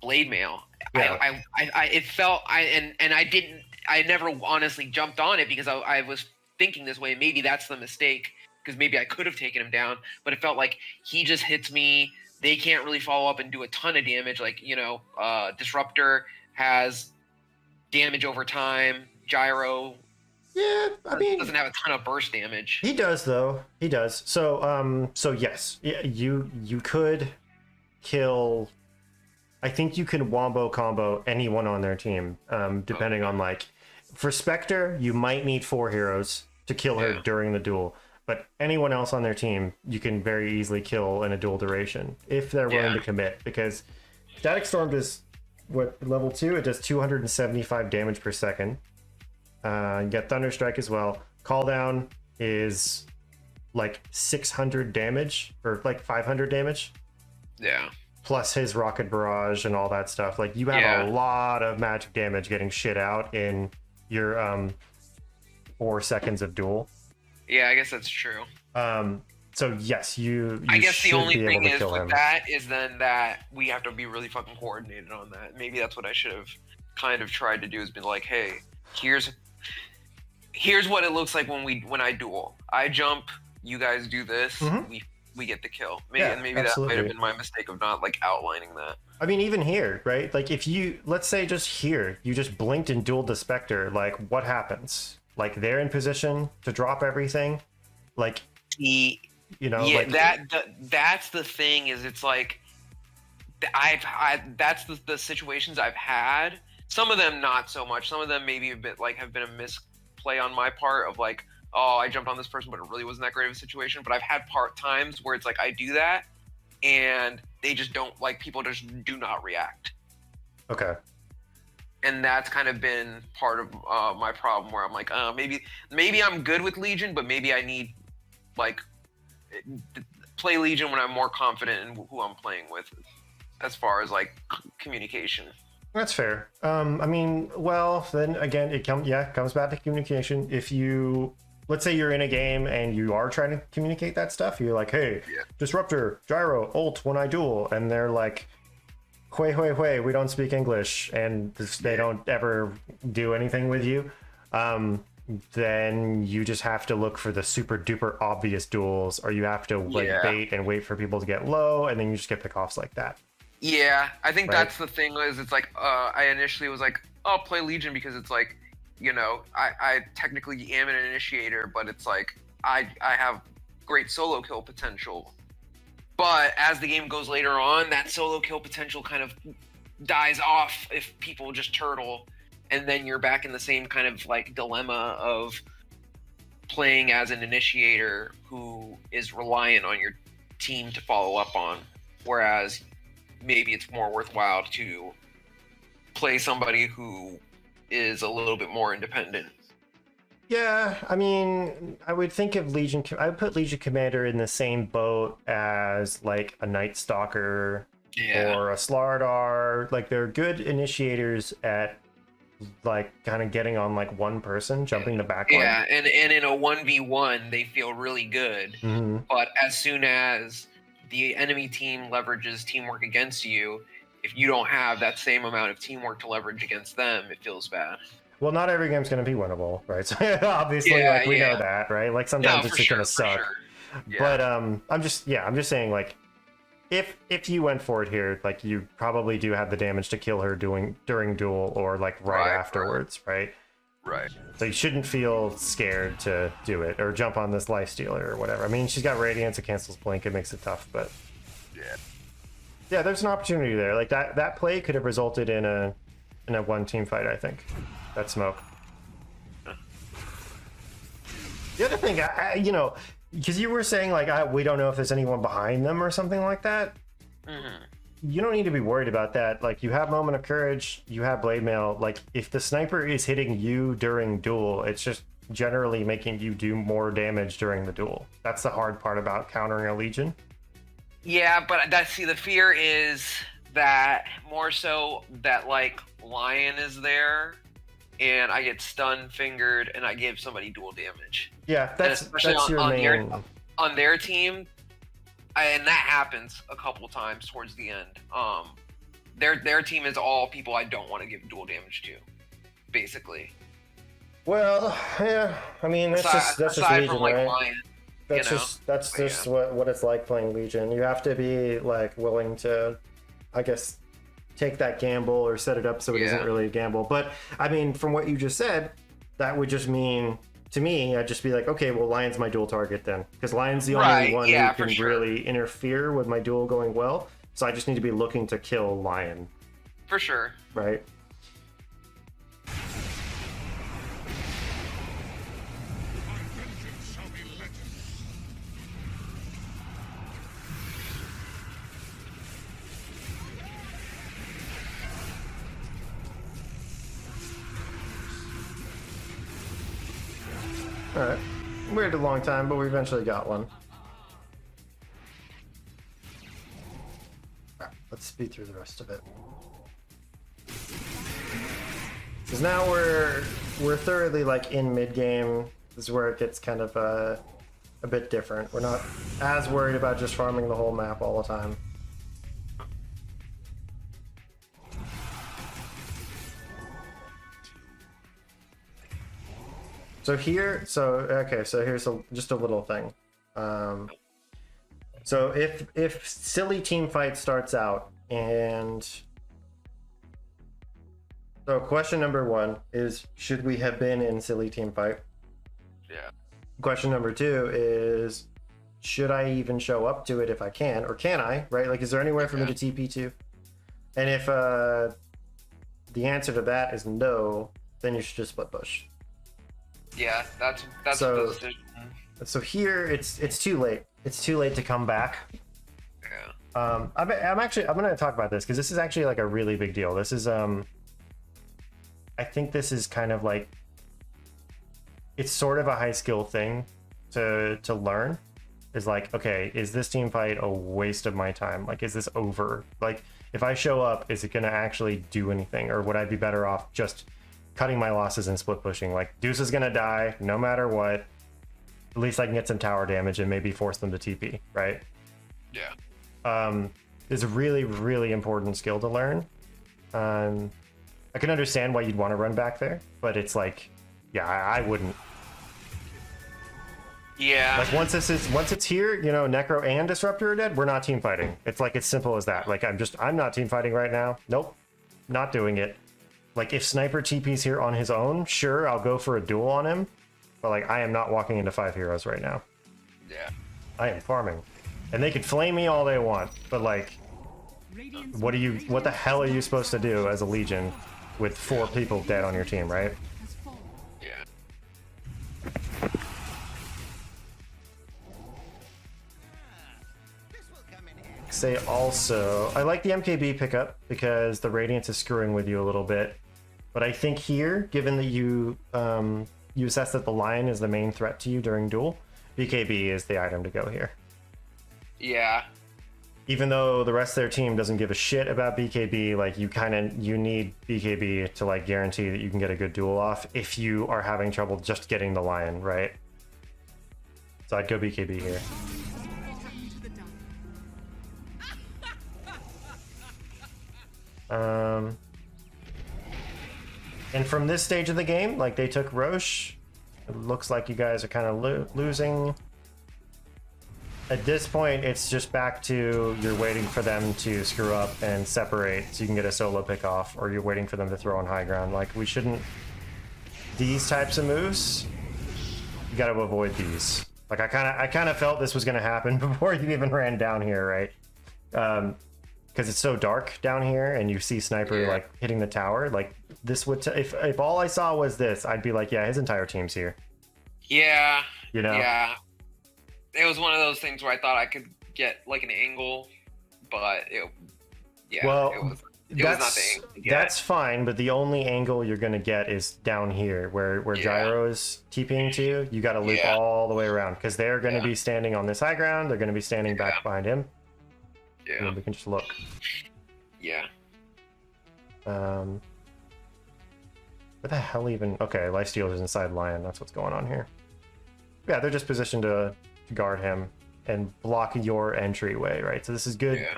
Blade Mail, yeah. it felt I never honestly jumped on it because I was thinking this way. Maybe that's the mistake because maybe I could have taken him down, but it felt like he just hits me. They can't really follow up and do a ton of damage. Like, Disruptor has damage over time. Gyro Yeah, I mean, doesn't have a ton of burst damage. he does though. He does. So yes, yeah, you could kill. I think you can wombo combo anyone on their team, depending on like. For Spectre, you might need 4 heroes to kill her during the duel, but anyone else on their team, you can very easily kill in a duel duration if they're willing to commit. Because Static Storm does what level 2? It does 275 damage per second. You got Thunderstrike as well. Call Down is like 600 damage or like 500 damage. Yeah. Plus his Rocket Barrage and all that stuff. Like you have a lot of magic damage getting shit out in your 4 seconds of duel. Yeah, I guess that's true. So yes, you I guess the should only be thing able to is kill with him. that is then that we have to be really fucking coordinated on that. Maybe that's what I should have kind of tried to do, is been like, hey, here's what it looks like when I duel. I jump, you guys do this, we get the kill. Maybe that might have been my mistake of not like outlining that. I mean, even here, right? Like if you, let's say just here, you just blinked and dueled the Spectre, like what happens? Like they're in position to drop everything. Like, like, that's the thing, is it's like that's the situations I've had. Some of them not so much. Some of them maybe a bit like have been a misplay on my part of like, oh, I jumped on this person, but it really wasn't that great of a situation. But I've had times where it's like I do that, and they just don't, like, people just do not react. Okay. And that's kind of been part of my problem, where I'm like, maybe I'm good with Legion, but maybe I need like play Legion when I'm more confident in who I'm playing with, as far as like communication. That's fair. I mean, well, then again, it comes back to communication. If you, let's say you're in a game and you are trying to communicate that stuff, you're like, hey, Disruptor, Gyro, ult when I duel, and they're like, Hui, we don't speak English, and they don't ever do anything with you, then you just have to look for the super duper obvious duels, or you have to bait and wait for people to get low, and then you just get pickoffs like that. Yeah, I think that's the thing, is it's like, I initially was like, I'll play Legion because it's like, I technically am an initiator, but it's like, I have great solo kill potential. But as the game goes later on, that solo kill potential kind of dies off if people just turtle, and then you're back in the same kind of like dilemma of playing as an initiator who is reliant on your team to follow up on, whereas maybe it's more worthwhile to play somebody who is a little bit more independent. Yeah, I mean, I would think of Legion. I would put Legion Commander in the same boat as like a Night Stalker or a Slardar. Like they're good initiators at like kind of getting on like one person, jumping the backline. Yeah, and in a 1v1, they feel really good. Mm-hmm. But as soon as the enemy team leverages teamwork against you, if you don't have that same amount of teamwork to leverage against them, it feels bad. Well, not every game's going to be winnable, right? So obviously, we know that, right? Like sometimes it's just going to suck. Sure. Yeah. But I'm just saying, like, if you went for it here, like you probably do have the damage to kill her during duel or like right afterwards, right? Right. So you shouldn't feel scared to do it or jump on this Lifestealer or whatever. I mean, she's got Radiance, it cancels Blink, it makes it tough, but yeah, there's an opportunity there. Like that play could have resulted in a one team fight, I think. That smoke. The other thing, because you were saying like we don't know if there's anyone behind them or something like that. Mm-hmm. you don't need to be worried about that. Like, you have Moment of Courage, you have Blade Mail. Like, if the sniper is hitting you during duel, it's just generally making you do more damage during the duel. That's the hard part about countering a Legion. Yeah, but the fear is that more so that like Lion is there and I get stun fingered and I give somebody dual damage. Yeah, that's your on main... on their team, and that happens a couple times towards the end. Their team is all people I don't want to give dual damage to, basically. Well, yeah, I mean, that's just Legion, from, like, right? Lion, That's just what it's like playing Legion. You have to be like willing to, I guess, take that gamble or set it up so it isn't really a gamble. But I mean, from what you just said, that would just mean, to me, I'd just be like, okay, well, Lion's my dual target then, because Lion's the only one who can really interfere with my duel going well. So I just need to be looking to kill Lion. For sure. Right. Alright. We waited a long time, but we eventually got one. Alright, let's speed through the rest of it. Because now we're thoroughly like in mid-game. This is where it gets kind of a bit different. We're not as worried about just farming the whole map all the time. So here, so here's just a little thing. So if silly team fight starts out, and so question number 1 is, should we have been in silly team fight? Yeah. Question number 2 is, should I even show up to it if I can, or can I? Right? Like, is there anywhere for me to TP to? And if the answer to that is no, then you should just split push. Yeah, that's so, the decision. So here it's too late. It's too late to come back. Yeah. I'm gonna talk about this because this is actually like a really big deal. This is I think this is kind of like, it's sort of a high skill thing to learn. Is like, okay, is this team fight a waste of my time? Like, is this over? Like, if I show up, is it gonna actually do anything, or would I be better off just cutting my losses and split pushing? Like, Deuce is gonna die no matter what. At least I can get some tower damage and maybe force them to TP, right? Yeah. It's a really, really important skill to learn. I can understand why you'd want to run back there, but it's like, yeah, I wouldn't. Yeah. Like, once it's here, you know, Necro and Disruptor are dead, we're not team fighting. It's like, it's simple as that. Like, I'm not team fighting right now. Nope, not doing it. Like, if Sniper TP's here on his own, sure, I'll go for a duel on him. But, like, I am not walking into 5 heroes right now. Yeah. I am farming. And they can flame me all they want, but, like, what the hell are you supposed to do as a Legion with 4 people dead on your team, right? Yeah. Say also, I like the MKB pickup because the Radiance is screwing with you a little bit. But I think here, given that you assess that the Lion is the main threat to you during duel, BKB is the item to go here. Yeah. Even though the rest of their team doesn't give a shit about BKB, like, you need BKB to like guarantee that you can get a good duel off if you are having trouble just getting the Lion, right? So I'd go BKB here. And from this stage of the game, like, they took Roche. It looks like you guys are kind of losing. At this point, it's just back to, you're waiting for them to screw up and separate so you can get a solo pick off, or you're waiting for them to throw on high ground. Like, we shouldn't... These types of moves, you got to avoid these. Like, I kind of felt this was going to happen before you even ran down here, right? Because it's so dark down here, and you see Sniper like hitting the tower. Like, this would if all I saw was this, I'd be like, yeah, his entire team's here. Yeah. You know. Yeah. It was one of those things where I thought I could get like an angle, but Yeah, Well, it was not the that's angle to get. that's fine, but the only angle you're gonna get is down here, where Yeah. Gyro is TPing to. You got to loop Yeah. all the way around because they're gonna Yeah. be standing on this high ground. They're gonna be standing back Yeah. behind him. And Yeah. then we can just look. Yeah. Where the hell even? Okay, Lifesteal is inside Lion. That's what's going on here. Yeah, they're just positioned to guard him and block your entryway, right? So this is good. Yeah.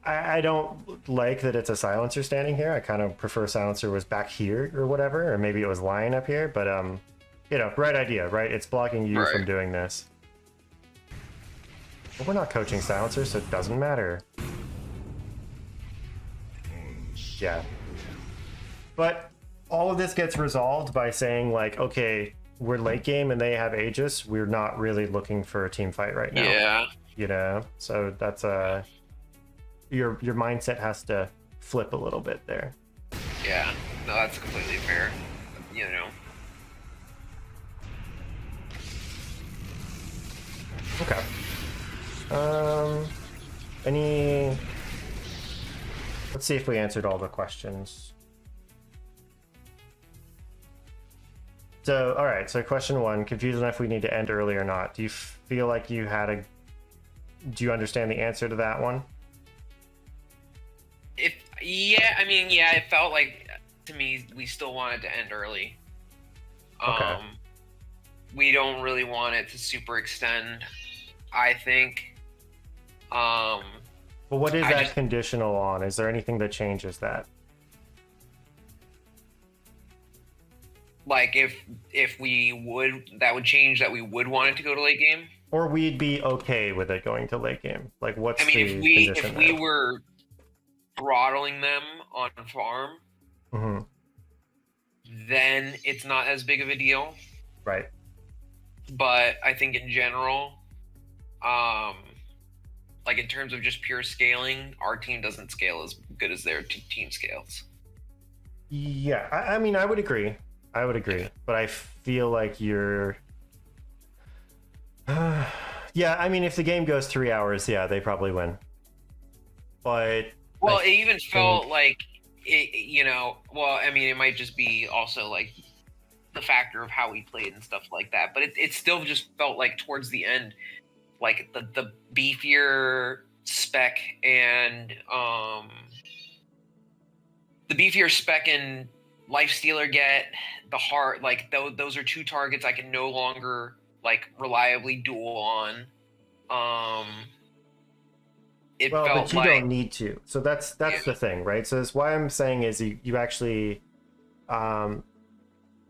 I don't like that it's a silencer standing here. I kind of prefer silencer was back here or whatever, or maybe it was Lion up here. But you know, right idea, right? It's blocking you from doing this. But we're not coaching silencer, so it doesn't matter. Yeah. But all of this gets resolved by saying like, okay, we're late game and they have Aegis. We're not really looking for a team fight right now. Yeah. You know, so that's your mindset has to flip a little bit there. Yeah. No, that's completely fair. You know. Okay. Any? Let's see if we answered all the questions. So, all right. So, question one: confused enough we need to end early or not? Do you feel like you had a? Do you understand the answer to that one? I mean, yeah, it felt like to me we still wanted to end early. Okay. We don't really want it to super extend, I think. Well, what is that conditional on? Is there anything that changes that? Like if we would, that would change that we would want it to go to late game. Or we'd be okay with it going to late game. Like, what's I mean, the if we there? were throttling them on farm, Mm-hmm. then it's not as big of a deal. Right. But I think in general, like in terms of just pure scaling, our team doesn't scale as good as their team scales. Yeah, I mean, I would agree. But I feel like you're. Yeah, I mean, if the game goes 3 hours, yeah, they probably win. But well, it even felt like it. You know, well, I mean, it might just be also like the factor of how we played and stuff like that. But it still just felt like towards the end, like the beefier spec and Lifestealer get the heart, like those are two targets I can no longer like reliably duel on. It well, felt but you like, don't need to. So that's the thing, right? So that's why I'm saying is you actually,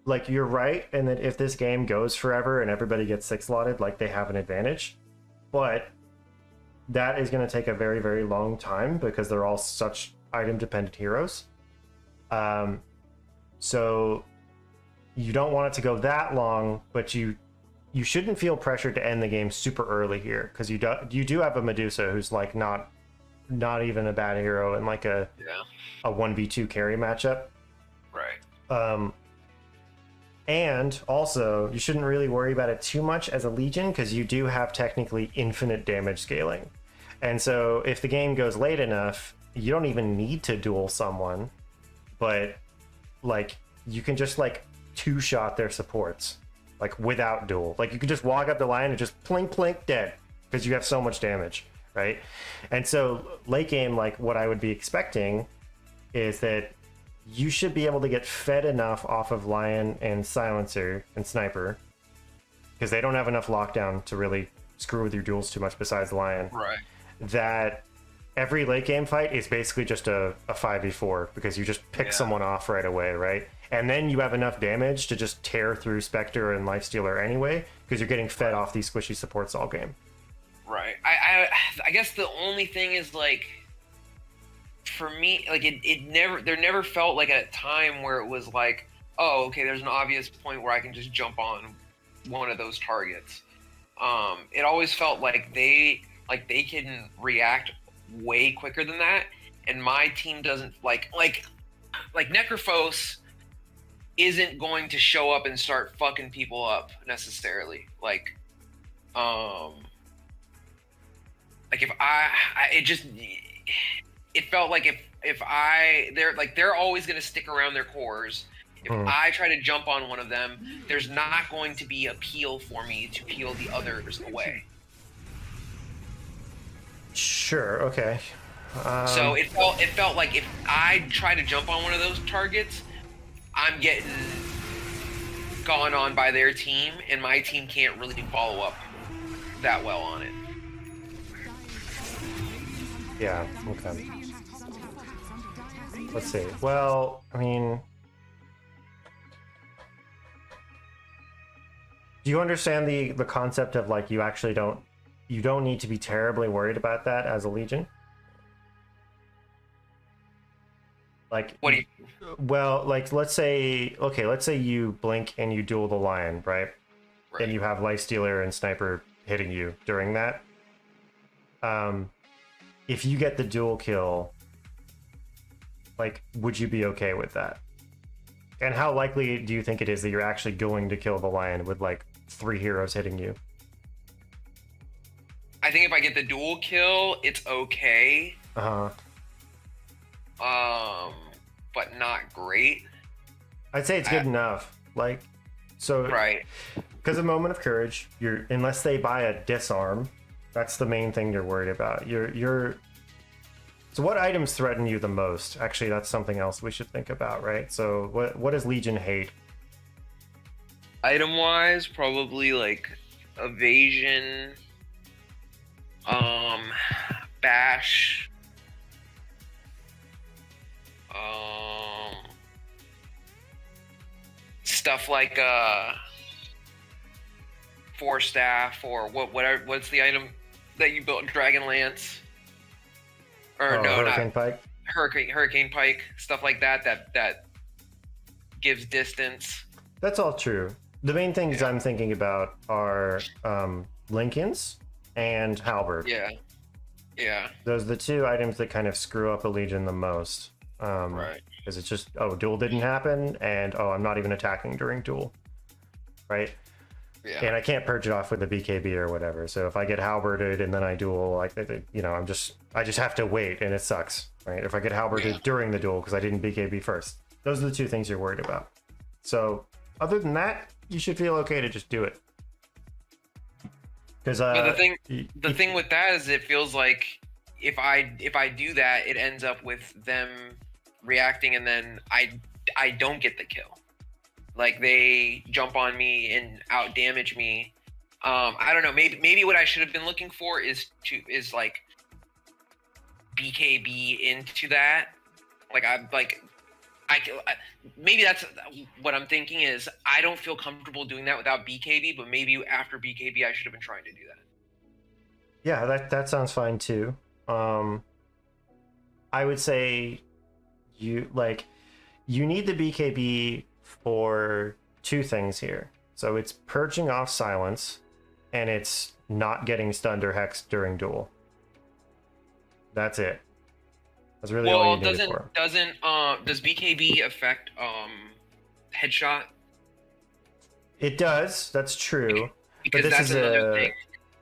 like you're right, and that if this game goes forever and everybody gets 6 slotted, like they have an advantage, but that is going to take a very, very long time because they're all such item dependent heroes. So you don't want it to go that long, but you shouldn't feel pressured to end the game super early here because you do have a Medusa who's like not even a bad hero in like a 1v2 carry matchup. right. And also you shouldn't really worry about it too much as a Legion because you do have technically infinite damage scaling. And so if the game goes late enough, you don't even need to duel someone, but like you can just like 2-shot their supports like without duel. Like you can just walk up the line and just plink plink dead because you have so much damage, right? And so late game, like what I would be expecting is that you should be able to get fed enough off of Lion and Silencer and Sniper because they don't have enough lockdown to really screw with your duels too much besides Lion. Right. That every late game fight is basically just a 5v4 because you just pick someone off right away, right? And then you have enough damage to just tear through Spectre and Lifestealer anyway because you're getting fed off these squishy supports all game. Right. I guess the only thing is like for me, like there never felt like a time where it was like, oh, okay, there's an obvious point where I can just jump on one of those targets. It always felt like they can react way quicker than that, and my team doesn't like Necrophos isn't going to show up and start fucking people up necessarily. Like if it felt like if they're always going to stick around their cores. If I try to jump on one of them, there's not going to be a peel for me to peel the others away. Sure. Okay. So it felt like if I try to jump on one of those targets, I'm getting gone on by their team, and my team can't really follow up that well on it. Yeah. Okay. Let's see. Well, I mean, do you understand the concept of like you don't need to be terribly worried about that as a Legion? Like, what do you? Well, like let's say you blink and you duel the lion, right? And you have Lifestealer and Sniper hitting you during that. If you get the dual kill, like, would you be okay with that? And how likely do you think it is that you're actually going to kill the lion with like 3 heroes hitting you? I think if I get the dual kill, it's okay. But not great. I'd say it's good enough. Like, so right. Because a moment of courage, unless they buy a disarm, that's the main thing you're worried about. So what items threaten you the most? Actually, that's something else we should think about, right? So what does Legion hate? Item wise, probably like evasion, bash, stuff like Force Staff or what's the item that you built? Dragon Lance, or no, Hurricane not Pike. Hurricane Pike, stuff like that gives distance. That's all true. The main things I'm thinking about are Lincolns and Halberd. Yeah. Those are the 2 items that kind of screw up a Legion the most. Right. Because it's just, duel didn't happen, and I'm not even attacking during duel. Right? Yeah. And I can't purge it off with a BKB or whatever. So if I get halberded and then I duel, like, I just have to wait, and it sucks. Right? If I get halberded during the duel because I didn't BKB first. Those are the 2 things you're worried about. So other than that, you should feel okay to just do it. Because but the thing with that is, it feels like if I do that, it ends up with them reacting, and then I don't get the kill. Like, they jump on me and out damage me. I don't know. Maybe what I should have been looking for is like BKB into that. Maybe that's what I'm thinking is I don't feel comfortable doing that without BKB, but maybe after BKB I should have been trying to do that. Yeah, that sounds fine too. I would say you need the BKB for 2 things here. So it's purging off silence, and it's not getting stunned or hexed during duel. That's it. That's really all you need it for. Does BKB affect headshot? It does. That's true. Because but this that's is another thing.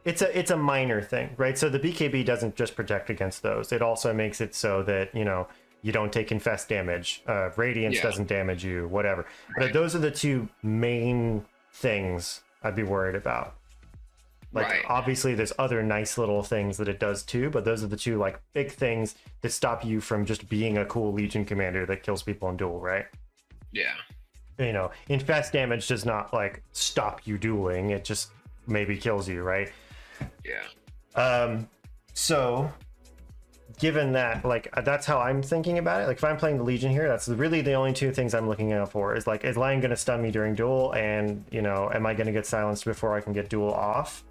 It's a minor thing, right? So the BKB doesn't just protect against those. It also makes it so that, you don't take infest damage. Radiance doesn't damage you, whatever. Right. But those are the 2 main things I'd be worried about. Like, obviously there's other nice little things that it does too, but those are the 2 like big things that stop you from just being a cool Legion commander that kills people in duel, right? Yeah. Infest damage does not like stop you dueling. It just maybe kills you, right? Yeah. So given that, like, that's how I'm thinking about it. Like, if I'm playing the Legion here, that's really the only 2 things I'm looking out for is like, is Lion going to stun me during duel? And, am I going to get silenced before I can get duel off?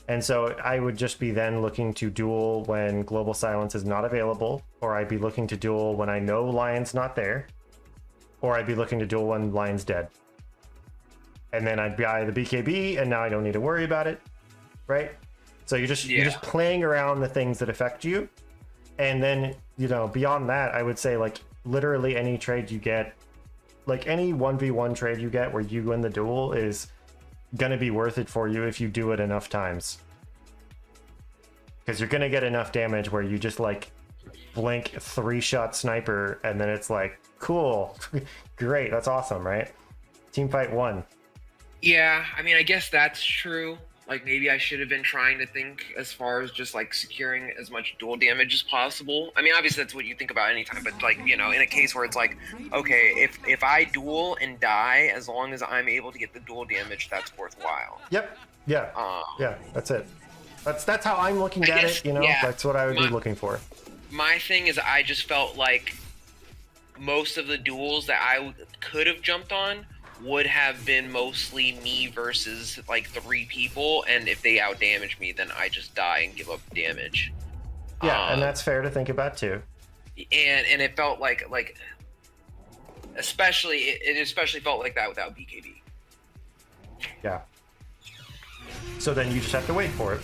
And so I would just be then looking to duel when global silence is not available, or I'd be looking to duel when I know Lion's not there, or I'd be looking to duel when Lion's dead. And then I'd buy the BKB, and now I don't need to worry about it, right? So you're just playing around the things that affect you. And then, beyond that, I would say, like, literally any trade you get, like any 1v1 trade you get where you win the duel is gonna be worth it for you if you do it enough times. Because you're gonna get enough damage where you just, like, blink 3-shot sniper, and then it's like, cool, great, that's awesome, right? Team fight 1. Yeah, I mean, I guess that's true. Like, maybe I should have been trying to think as far as just, like, securing as much dual damage as possible. I mean, obviously that's what you think about anytime, but, like, you know, in a case where it's like, okay, if I duel and die, as long as I'm able to get the dual damage, that's worthwhile. Yep. Yeah. Yeah, that's it. That's how I'm looking at it, you know? Yeah, That's what I would be looking for. My thing is, I just felt like most of the duels that I could have jumped on would have been mostly me versus like 3 people, and if they outdamage me, then I just die and give up damage. Yeah, and that's fair to think about too. And it felt like especially it especially felt like that without BKB. Yeah. So then you just have to wait for it.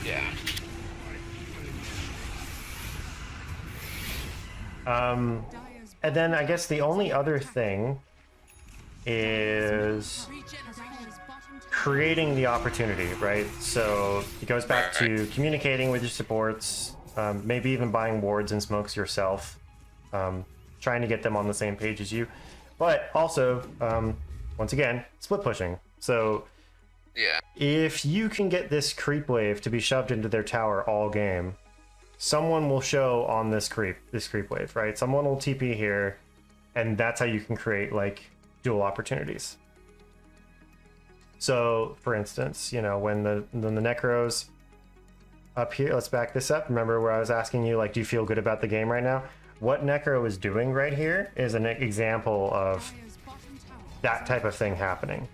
Yeah. And then I guess the only other thing is creating the opportunity, right? So it goes back to communicating with your supports, maybe even buying wards and smokes yourself, trying to get them on the same page as you, but also, once again, split pushing. So Yeah. if you can get this creep wave to be shoved into their tower all game, someone will show on this creep wave, right? Someone will TP here, and that's how you can create like dual opportunities. So for instance, you know, when the Necros up here, let's back this up. Remember where I was asking you, like, do you feel good about the game right now? What Necro is doing right here is an example of that type of thing happening.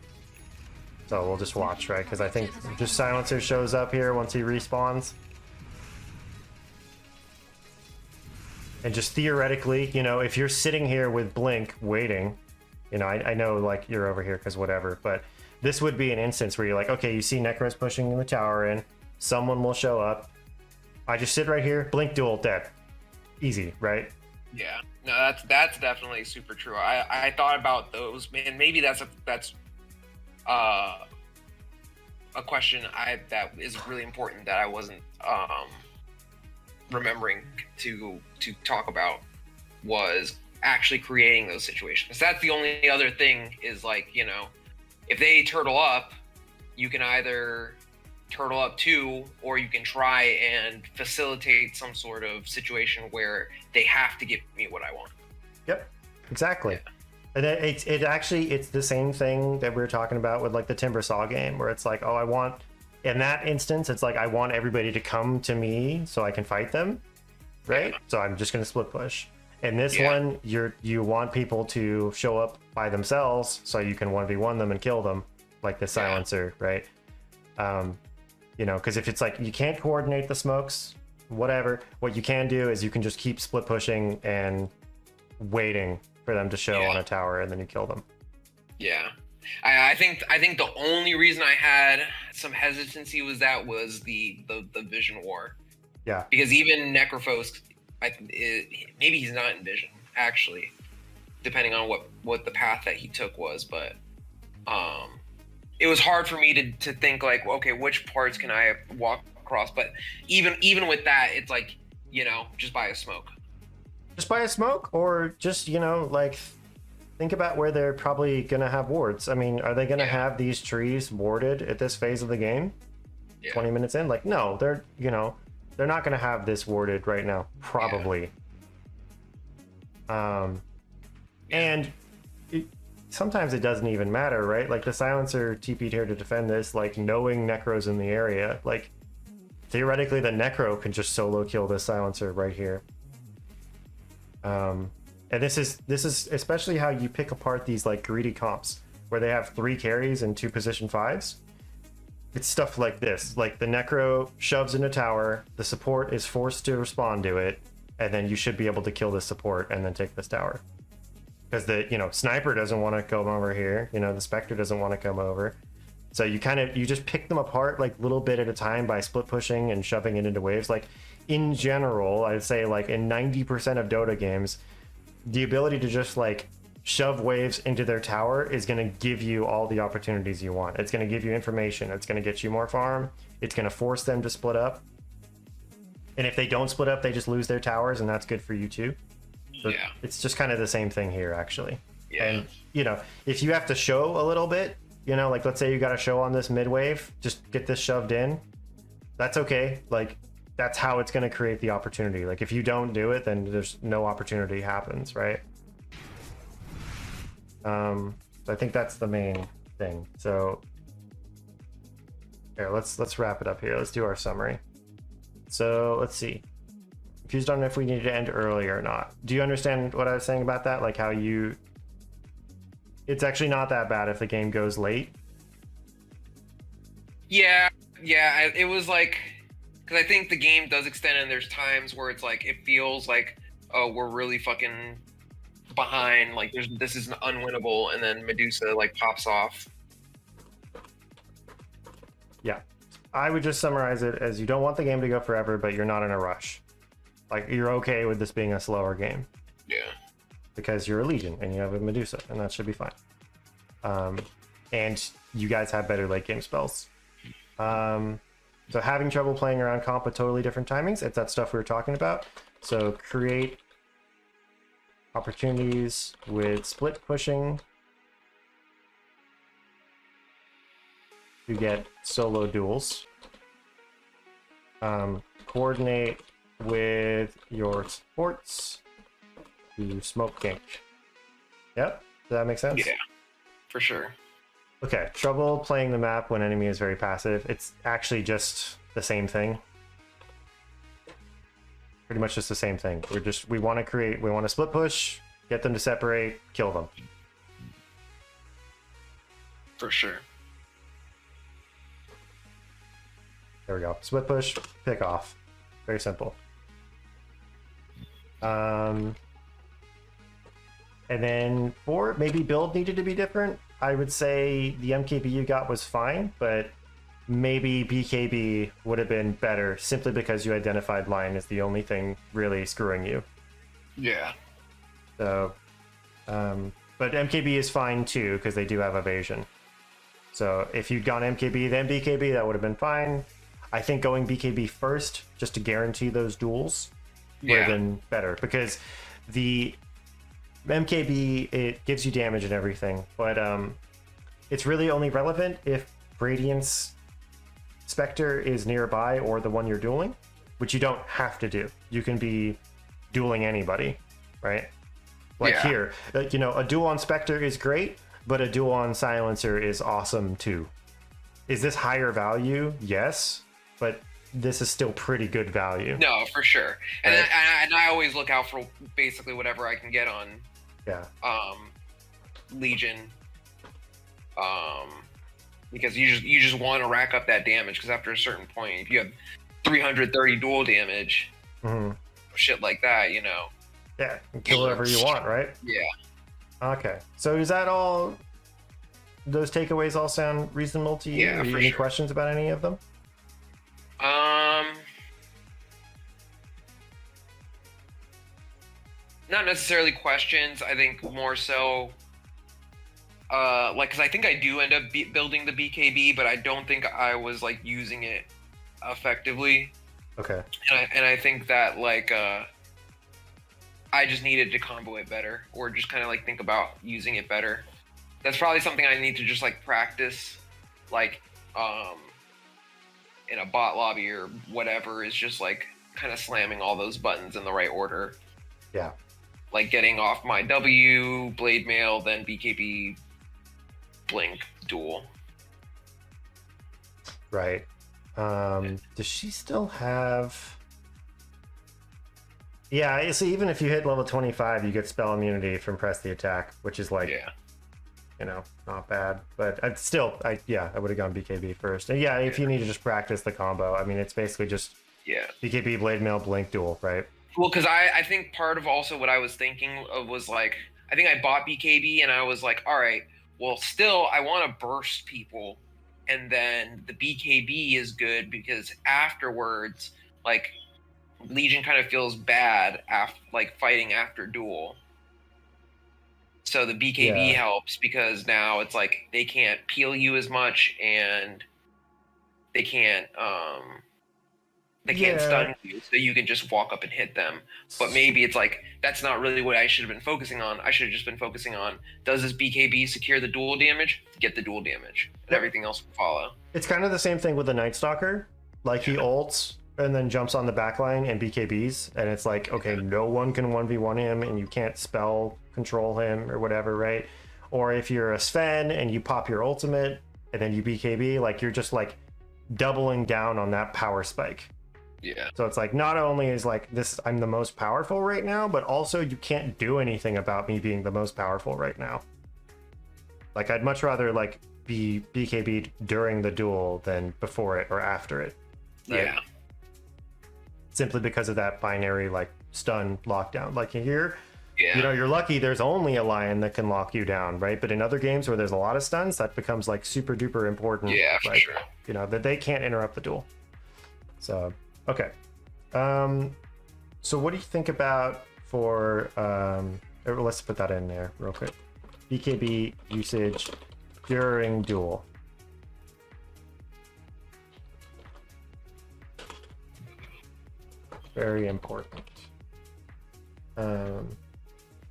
So we'll just watch, right? Because I think just Silencer shows up here once he respawns. And just theoretically, you know, if you're sitting here with Blink waiting, you know, I know like you're over here because whatever, but this would be an instance where you're like, okay, you see Necros pushing the tower in, someone will show up. I just sit right here, Blink duel, dead. Easy, right? Yeah. No, that's definitely super true. I thought about those, man. Maybe that's a question that is really important that I wasn't remembering to talk about, was actually creating those situations. That's the only other thing is, like, you know, if they turtle up, you can either turtle up too, or you can try and facilitate some sort of situation where they have to give me what I want. Yep, exactly. Yeah. And it's the same thing that we were talking about with like the Timbersaw game, where it's like, oh, I want, in that instance, it's like I want everybody to come to me so I can fight them, right? Yeah. So I'm just going to split push. In this one, you want people to show up by themselves so you can 1v1 them and kill them, like the Silencer, right? You know, because if it's like you can't coordinate the smokes, whatever, what you can do is you can just keep split pushing and waiting for them to show on a tower, and then you kill them. Yeah, I think the only reason I had some hesitancy was the Vision War. Yeah, because even Necrophos, maybe he's not in Vision actually, depending on what the path that he took was, but it was hard for me to think like, okay, which parts can I walk across? But even with that, it's like, you know, just buy a smoke. Just buy a smoke, or just, you know, like, think about where they're probably gonna have wards. I mean, are they gonna have these trees warded at this phase of the game? 20 minutes in? Like, no, they're not gonna have this warded right now, probably. And sometimes it doesn't even matter, right? Like, the Silencer TP'd here to defend this, like, knowing Necro's in the area. Like, theoretically, the Necro can just solo kill this Silencer right here. And this is especially how you pick apart these like greedy comps where they have 3 carries and 2 position 5s. It's stuff like this, like the Necro shoves in a tower, the support is forced to respond to it, and then you should be able to kill the support and then take this tower. Because the, you know, Sniper doesn't want to come over here, you know, the Spectre doesn't want to come over. So you just pick them apart like little bit at a time by split pushing and shoving it into waves. Like, in general, I'd say like in 90% of Dota games, the ability to just like shove waves into their tower is going to give you all the opportunities you want. It's going to give you information. It's going to get you more farm. It's going to force them to split up. And if they don't split up, they just lose their towers, and that's good for you too. So Yeah. it's just kind of the same thing here, actually. Yeah. And, you know, if you have to show a little bit, you know, like let's say you got a show on this mid wave, just get this shoved in. That's okay. Like, that's how it's going to create the opportunity. Like, if you don't do it, then there's no opportunity happens, right? So I think that's the main thing. So here, let's wrap it up here. Let's do our summary. So let's see. Confused on if we need to end early or not. Do you understand what I was saying about that? Like how you... It's actually not that bad if the game goes late. Yeah, it was like, because I think the game does extend, and there's times where it's like, it feels like, oh, we're really fucking behind, like this is unwinnable, and then Medusa like pops off. Yeah. I would just summarize it as you don't want the game to go forever, but you're not in a rush. Like, you're okay with this being a slower game. Yeah. Because you're a Legion and you have a Medusa, and that should be fine. And you guys have better late game spells. So having trouble playing around comp with totally different timings, it's that stuff we were talking about. So create opportunities with split pushing to get solo duels. Coordinate with your supports to smoke gank. Yep, does that make sense? Yeah, for sure. Okay, trouble playing the map when enemy is very passive. It's actually just the same thing. Pretty much just the same thing. We want to split push, get them to separate, kill them. For sure. There we go. Split push, pick off. Very simple. And then for maybe build needed to be different. I would say the MKB you got was fine, but maybe BKB would have been better simply because you identified line as the only thing really screwing you. Yeah. So, but MKB is fine too because they do have evasion. So if you'd gone MKB then BKB, that would have been fine. I think going BKB first just to guarantee those duels would have been better because the MKB, it gives you damage and everything, but it's really only relevant if Radiance Spectre is nearby or the one you're dueling, which you don't have to do. You can be dueling anybody, right? Like here, you know, a duel on Spectre is great, but a duel on Silencer is awesome too. Is this higher value? Yes, but this is still pretty good value. No, for sure. And, Right. and I always look out for basically whatever I can get on Legion, because you just want to rack up that damage, because after a certain point, if you have 330 dual damage, shit like that, you know. Yeah, kill whatever you want, right? Yeah. Okay, so is that all? Those takeaways all sound reasonable to you? Yeah, for Any sure. questions about any of them? Not necessarily questions. I think more so, like, because I think I do end up building the BKB, but I don't think I was like using it effectively. Okay. And I think that like I just needed to combo it better, or just kind of like think about using it better. That's probably something I need to just like practice, like in a bot lobby or whatever, is just like kind of slamming all those buttons in the right order. Yeah. Like getting off my W, Blade Mail, then BKB, Blink, Duel. Right. Does she still have... Yeah, so even if you hit level 25, you get spell immunity from press the attack, which is like, you know, not bad. But I'd still, I would have gone BKB first. And yeah, if you need to just practice the combo, I mean, it's basically just BKB, Blade Mail, Blink, Duel, right? Well, because I think part of also what I was thinking of was like, I think I bought BKB and I was like, all right, well, still, I want to burst people. And then the BKB is good because afterwards, like, Legion kind of feels bad after, like, fighting after duel. So the BKB helps because now it's like they can't peel you as much, and they can't They can't stun you, so you can just walk up and hit them. But maybe it's like, that's not really what I should have been focusing on. I should have just been focusing on, does this BKB secure the dual damage? Get the dual damage, and everything else will follow. It's kind of the same thing with the Night Stalker. Like, he ults and then jumps on the backline and BKBs, and it's like, okay, no one can 1v1 him, and you can't spell control him or whatever, right? Or if you're a Sven and you pop your ultimate and then you BKB, like, you're just like doubling down on that power spike. Yeah. So it's like, not only is like this, I'm the most powerful right now, but also you can't do anything about me being the most powerful right now. Like, I'd much rather like be BKB'd during the duel than before it or after it. Right? Yeah. Simply because of that binary like stun lockdown. Like here, Yeah. you know, you're lucky there's only a lion that can lock you down, right? But in other games where there's a lot of stuns, that becomes like super duper important. Yeah, for like, sure. You know, that they can't interrupt the duel. So, okay. So what do you think about for, let's put that in there real quick. BKB usage during duel. Very important.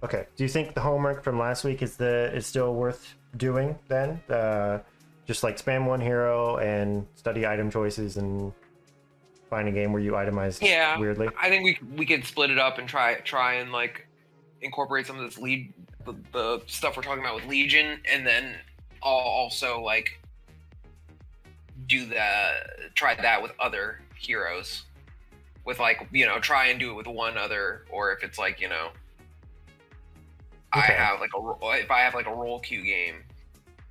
Okay. Do you think the homework from last week is still worth doing then? Just like spam one hero and study item choices and find a game where you itemize weirdly. I think we could split it up and try and like incorporate some of this the stuff we're talking about with Legion, and then I'll also like try that with other heroes. With like, you know, try and do it with one other, or if it's like, you know, Okay. if I have like a role queue game.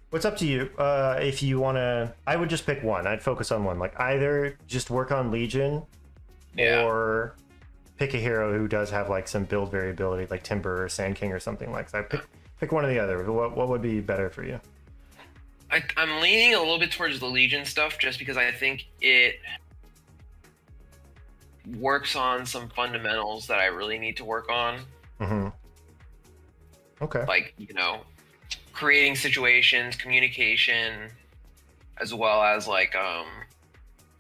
What's up to you? If you want to, I would just pick one. I'd focus on one. Like, either just work on Legion, or pick a hero who does have like some build variability, like Timber or Sand King or something like that. Pick one or the other. What would be better for you? I'm leaning a little bit towards the Legion stuff, just because I think it works on some fundamentals that I really need to work on. Mm-hmm. Okay. Like, you know, creating situations, communication, as well as like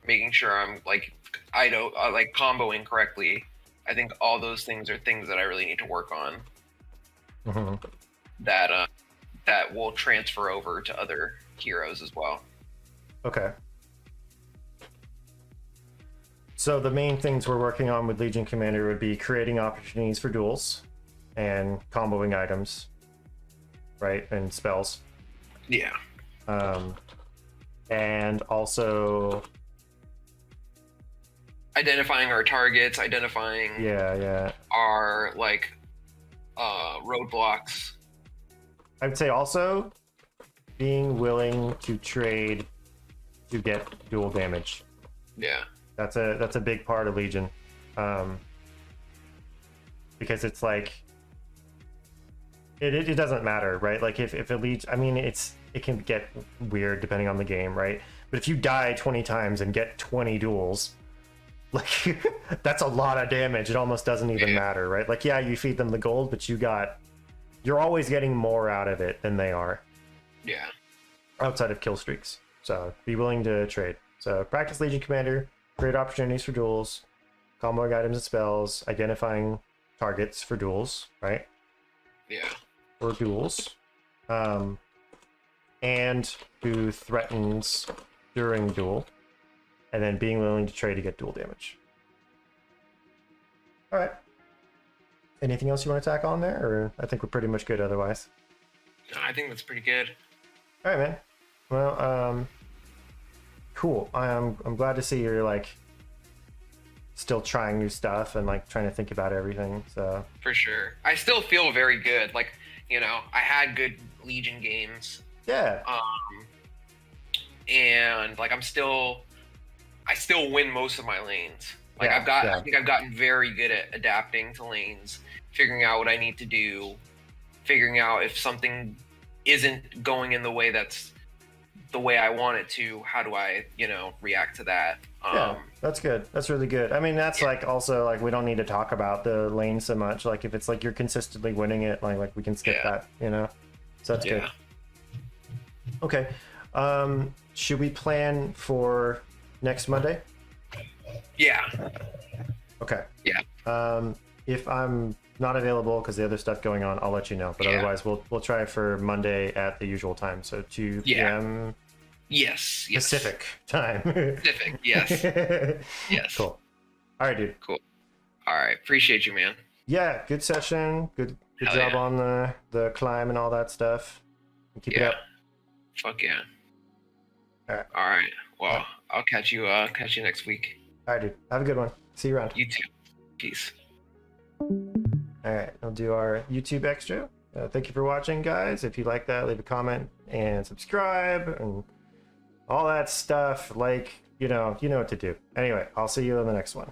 making sure I'm like like comboing correctly. I think all those things are things that I really need to work on. Mm-hmm. That will transfer over to other heroes as well. Okay. So the main things we're working on with Legion Commander would be creating opportunities for duels and comboing items, right? And spells. Yeah. And also identifying our targets, identifying our like roadblocks. I'd say also being willing to trade to get dual damage. Yeah. That's a big part of Legion. Because it's like it doesn't matter, right? Like if it leads, I mean, it can get weird depending on the game, right? But if you die 20 times and get 20 duels, like that's a lot of damage. It almost doesn't even matter, right? Like, yeah, you feed them the gold, but you're always getting more out of it than they are. Yeah. Outside of kill streaks. So be willing to trade. So practice Legion Commander, create opportunities for duels, comboing items and spells, identifying targets for duels, right? Yeah. Or duels. And who threatens during duel. And then being willing to trade to get dual damage. Alright. Anything else you want to tack on there? Or I think we're pretty much good otherwise. No, I think that's pretty good. Alright, man. Well, cool. I'm glad to see you're like still trying new stuff and like trying to think about everything. So for sure, I still feel very good. Like, you know, I had good Legion games. Yeah. And like I still win most of my lanes. Like Yeah, I think I've gotten very good at adapting to lanes, figuring out what I need to do, figuring out if something isn't going in the way that's the way I want it to, how do I, you know, react to that? Yeah, that's good. That's really good. I mean, that's like also like we don't need to talk about the lane so much. Like if it's like you're consistently winning it, like we can skip that, you know? So that's good. Okay. Should we plan for next Monday? Yeah. Okay. Yeah. If I'm not available because the other stuff going on, I'll let you know. But Yeah. otherwise, we'll try for Monday at the usual time, so 2 Yeah. p.m. Yes. Pacific time. Pacific. Yes. Yes. Cool. All right, dude. Cool. All right. Appreciate you, man. Yeah, good session. Good Hell job yeah. on the climb and all that stuff. Keep it Yeah. up. Fuck yeah. All right. All right. Well, I'll catch you next week. All right, dude. Have a good one. See you around. You too. Peace. All right, we'll do our YouTube extra. Thank you for watching, guys. If you like that, leave a comment and subscribe and all that stuff. Like, you know what to do. Anyway, I'll see you in the next one.